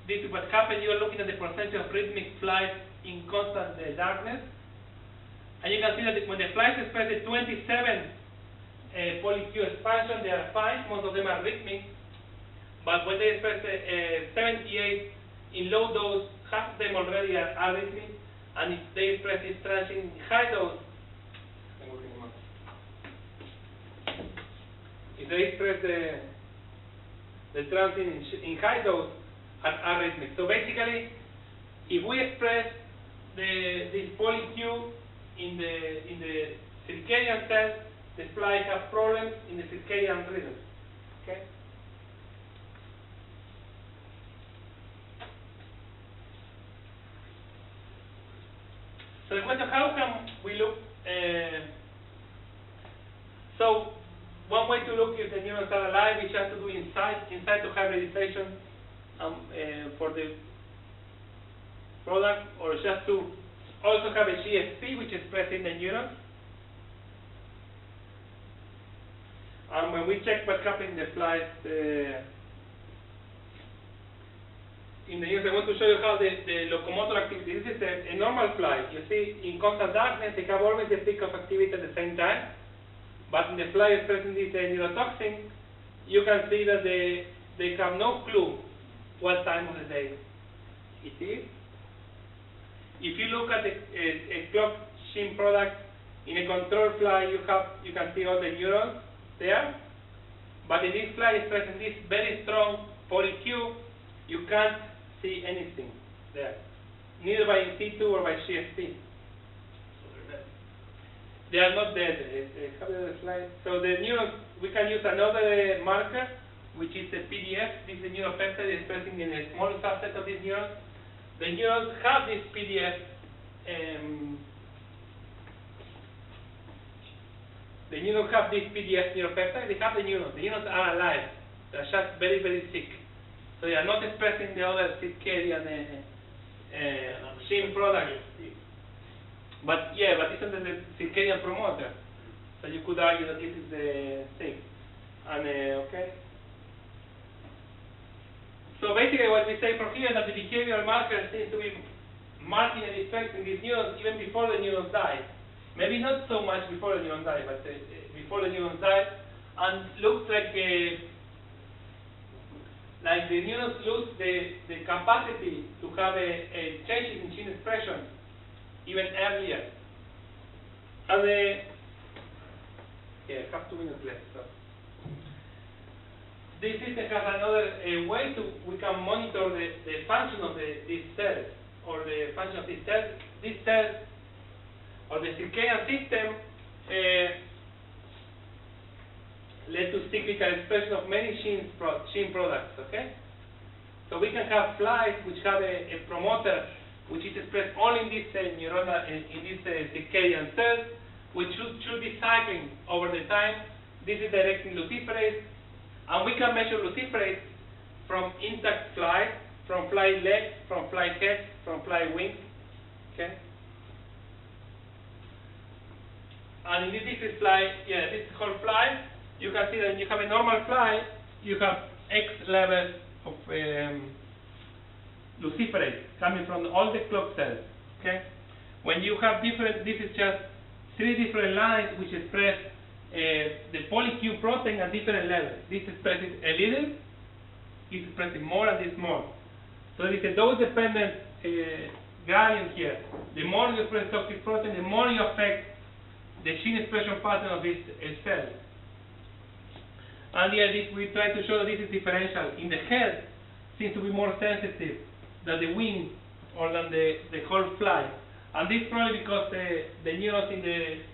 this is what happens. You are looking at the percentage of rhythmic flights in constant darkness. And you can see that when the flights express the 27 poly-Q expansion, they are fine. Most of them are rhythmic. But when they express 78 in low dose, half of them already are arrhythmic. And if they express this trans in high dose, if they express the trans in high dose, are arrhythmic. So basically, if we express this poly-Q in the circadian cells, the flies have problems in the circadian rhythm. Okay. So the question, how can we look? So one way to look if the neurons are alive is just to do inside to hybridization for the product, or just to also have a GFP which is expressed in the neuron. And when we check what happens in the flies, in the neurons, I want to show you how the locomotor activity. This is a normal fly. You see, in constant darkness, they have always a peak of activity at the same time. But in the fly expressing this neurotoxin, you can see that they have no clue what time of the day it is. If you look at a clock gene product in a control fly, you can see all the neurons there. But in this fly expressing this very strong poly-Q, you can't see anything there, neither by in situ or by GFP. They are not dead. Have the other slide. So the neurons, we can use another marker, which is the PDF. This is the neuropeptide expressing in a small subset of these neurons. The neurons have this PDF. The neurons have this PDF neuropeptide. They have the neurons. The neurons are alive. They are just very, very sick. So they are not expressing the other circadian gene products. But yeah, but it's under the circadian promoter. So you could argue that this is the thing. And okay. So basically what we say from here is that the behavioral marker seems to be marking an effect in these neurons even before the neurons die. Maybe not so much before the neurons die, but before the neurons die. And looks like the neurons lose the capacity to have a change in gene expression even earlier. And I have 2 minutes left. So. This system has another way we can monitor the function of these cells, or the function of these cells. These cells, or the circadian system, led to cyclical expression of many gene products. Okay, so we can have flies which have a promoter which is expressed only in this neuronal, in this circadian cells, which should be cycling over the time. This is directing luciferase, and we can measure luciferase from intact flies, from fly legs, from fly heads, from fly wings. Okay. And in this fly, this whole fly, you can see that when you have a normal fly, you have X levels of luciferase coming from all the clock cells. Okay. When you have different, this is just 3 different lines which express the poly-Q protein at different levels. This expresses a little, this expresses more, and this more. So there is a dose-dependent gradient here. The more you express toxic protein, the more you affect the gene expression pattern of this cell. And we try to show that this is differential. In the head, seems to be more sensitive than the wing or than the whole fly. And this probably because the neurons in the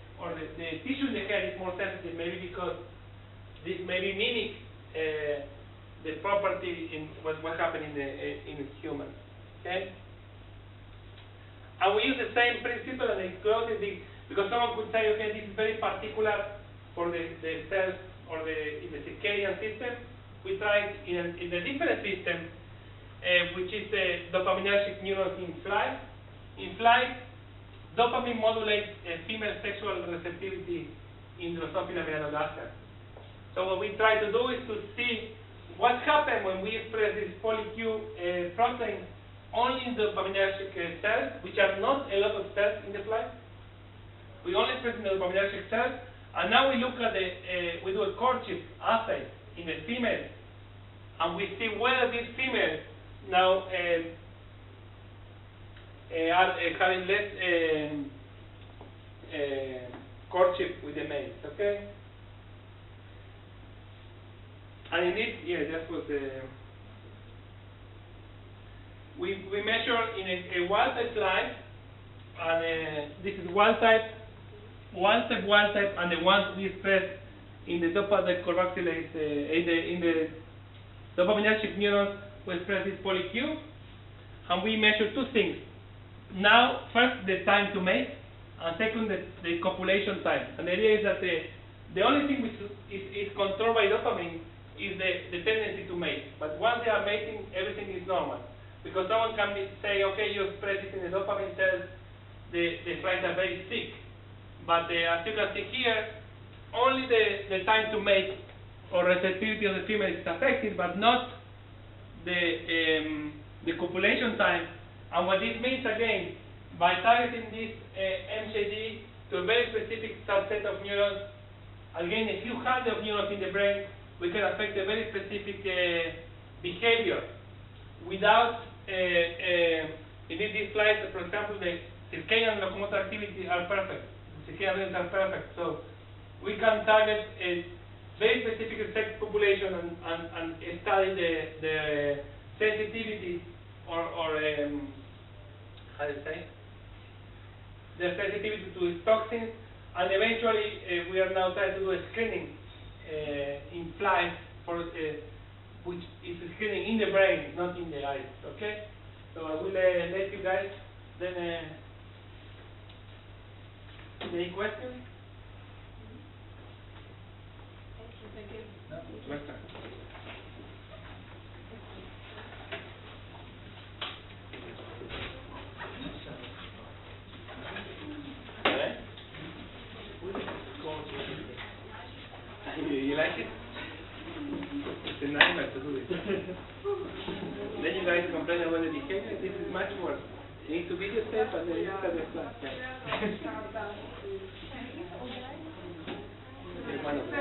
tissue in the head is more sensitive, maybe because this maybe mimic the property in what happened in humans. Okay? And we use the same principle and disclose it because someone could say, okay, this is very particular for the cells or in the circadian system. We tried in a different system, which is the dopaminergic neurons in flies. In flies, dopamine modulates female sexual receptivity in Drosophila melanogaster. So what we try to do is to see what happens when we express this poly-Q protein only in the dopaminergic cells, which are not a lot of cells in the fly. We only express in the dopaminergic cells, and now we look at we do a courtship assay in the female, and we see whether these females now are having less courtship with the males, okay? And indeed, yeah, that was we measure in a wild type slide, and this is wild type, and the ones we express in the dopamine carboxylase, in the dopaminergic neurons, we express this poly-Q, and we measure two things. Now, first, the time to mate, and second, the copulation time. And the idea is that the only thing which is controlled by dopamine is the tendency to mate. But once they are mating, everything is normal. Because someone can say, okay, you express it in the dopamine cells, the flies are very sick. But as you can see here, only the time to mate or receptivity of the female is affected, but not the copulation time. And what this means, again, by targeting this MJD to a very specific subset of neurons, again, a few hundred of neurons in the brain, we can affect a very specific behavior without, indeed, these slides, for example, the circadian locomotor activity are perfect. The circadian rhythms are perfect. So we can target a very specific sex population and study the sensitivity or how do you say? The sensitivity to toxins, and eventually we are now trying to do a screening in flies for which is screening in the brain, not in the eyes. Okay, so I will let you guys then. Any questions? Thank you. No. Welcome. You like it? It's a nightmare to do it. Then you guys complain about the behavior. This is much worse. You need to be yourself and then you look at the class. Yeah. Okay, one of them.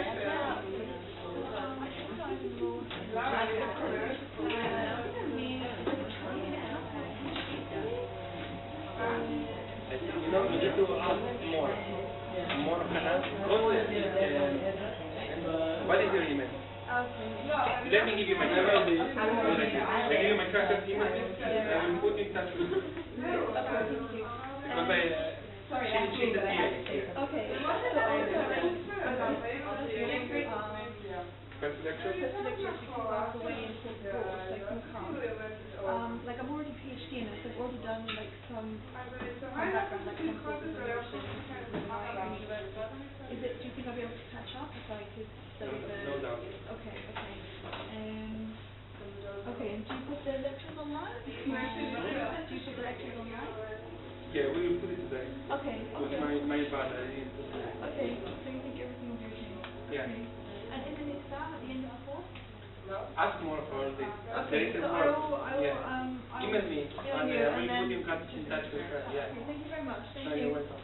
You know, you need to ask more canals. What is your email? Let me give you my email. I give you my trusted email. I will put in touch with you. Because she's the PA here. Okay. First lecture? Away in Portugal, so I can come. Like I'm already PhD in this. I've already done like some background, like some courses on Is it? Do you think I'll be able to catch up if I could study the? No doubt. Okay. Okay. And do you put the lectures online? Do you put the lectures online? Yeah, we will put it today. Okay. With my partner. Okay. So you think everything will be okay? Yeah. Okay. And is an exam at the end of the course? Ask more for this. Okay, so I will email me and we put in touch with her. Yeah. Okay, thank you very much. Thank you. You're welcome.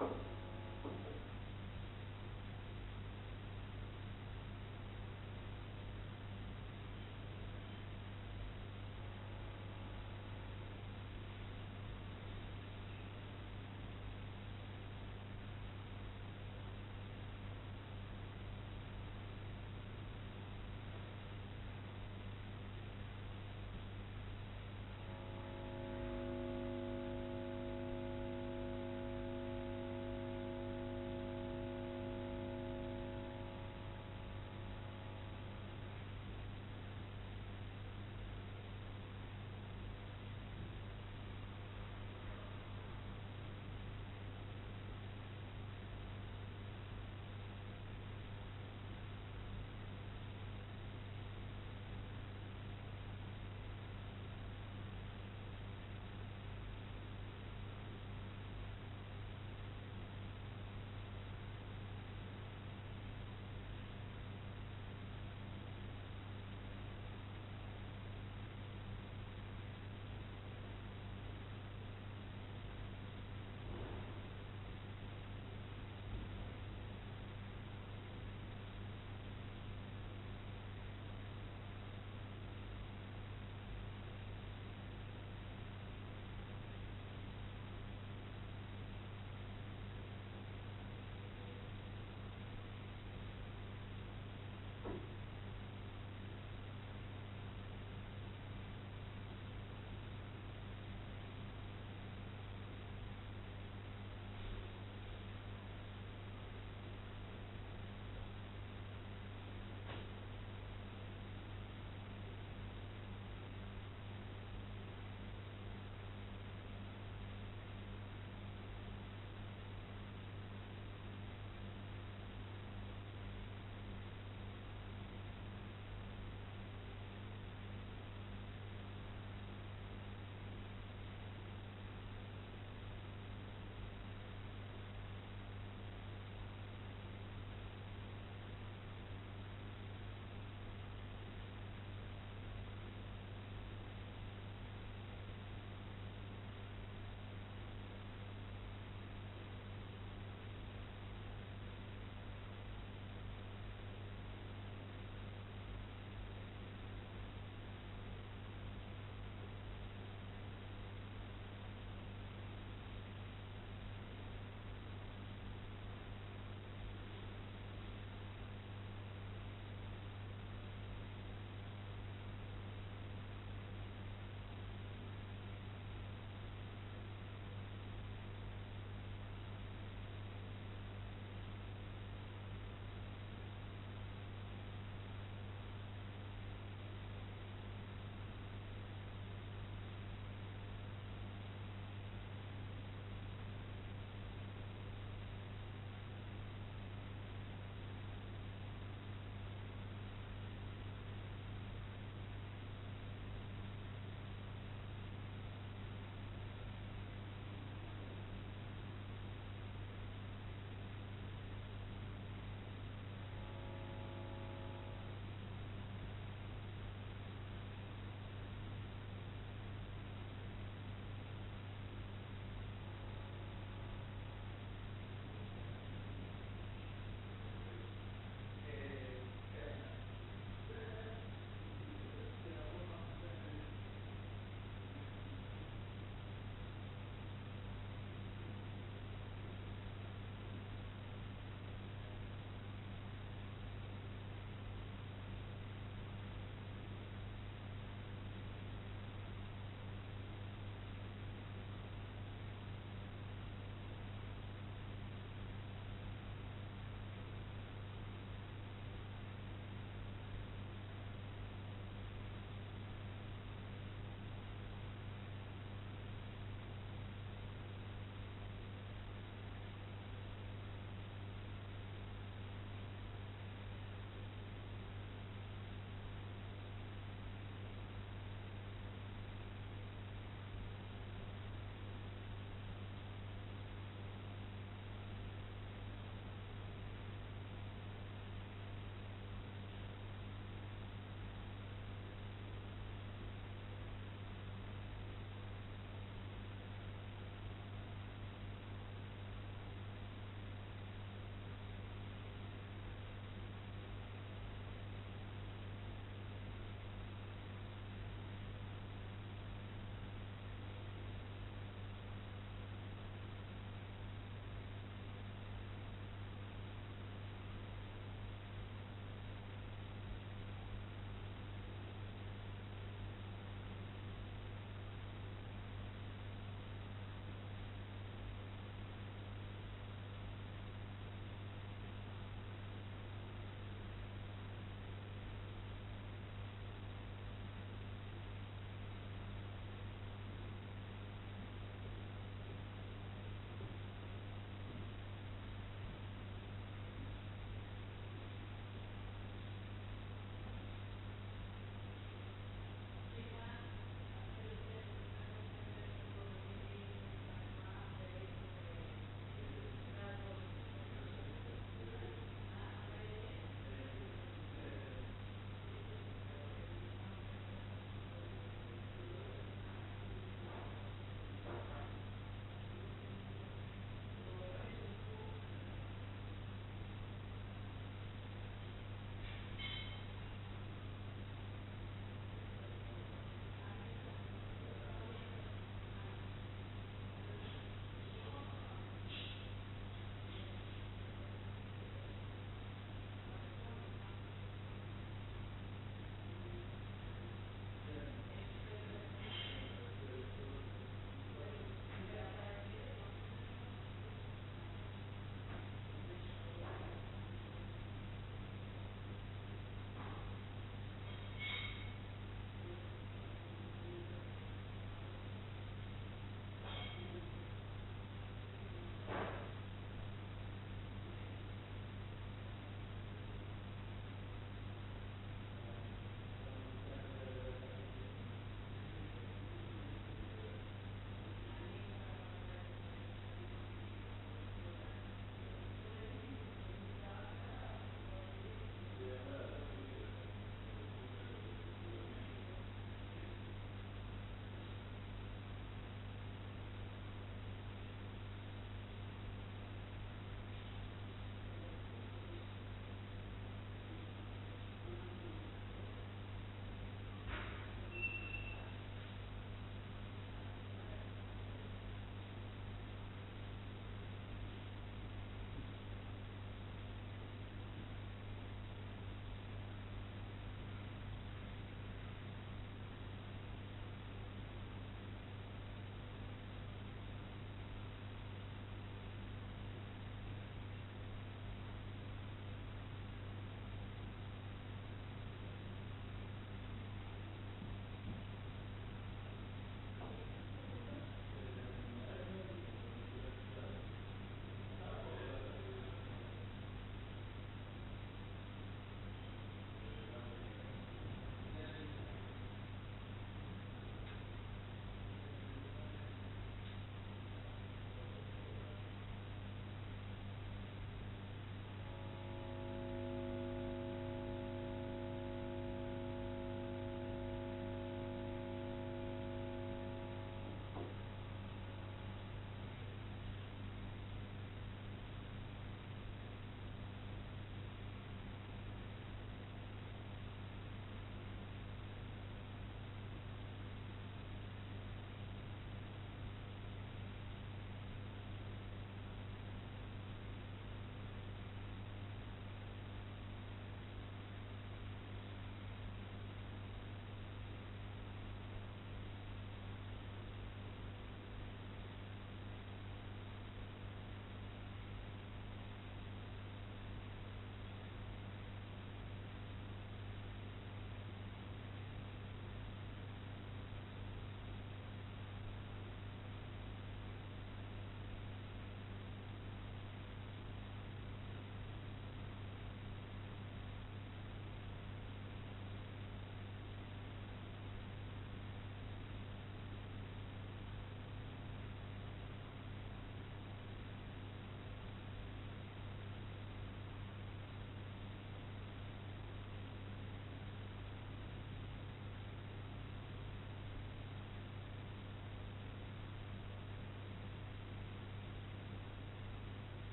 Bye.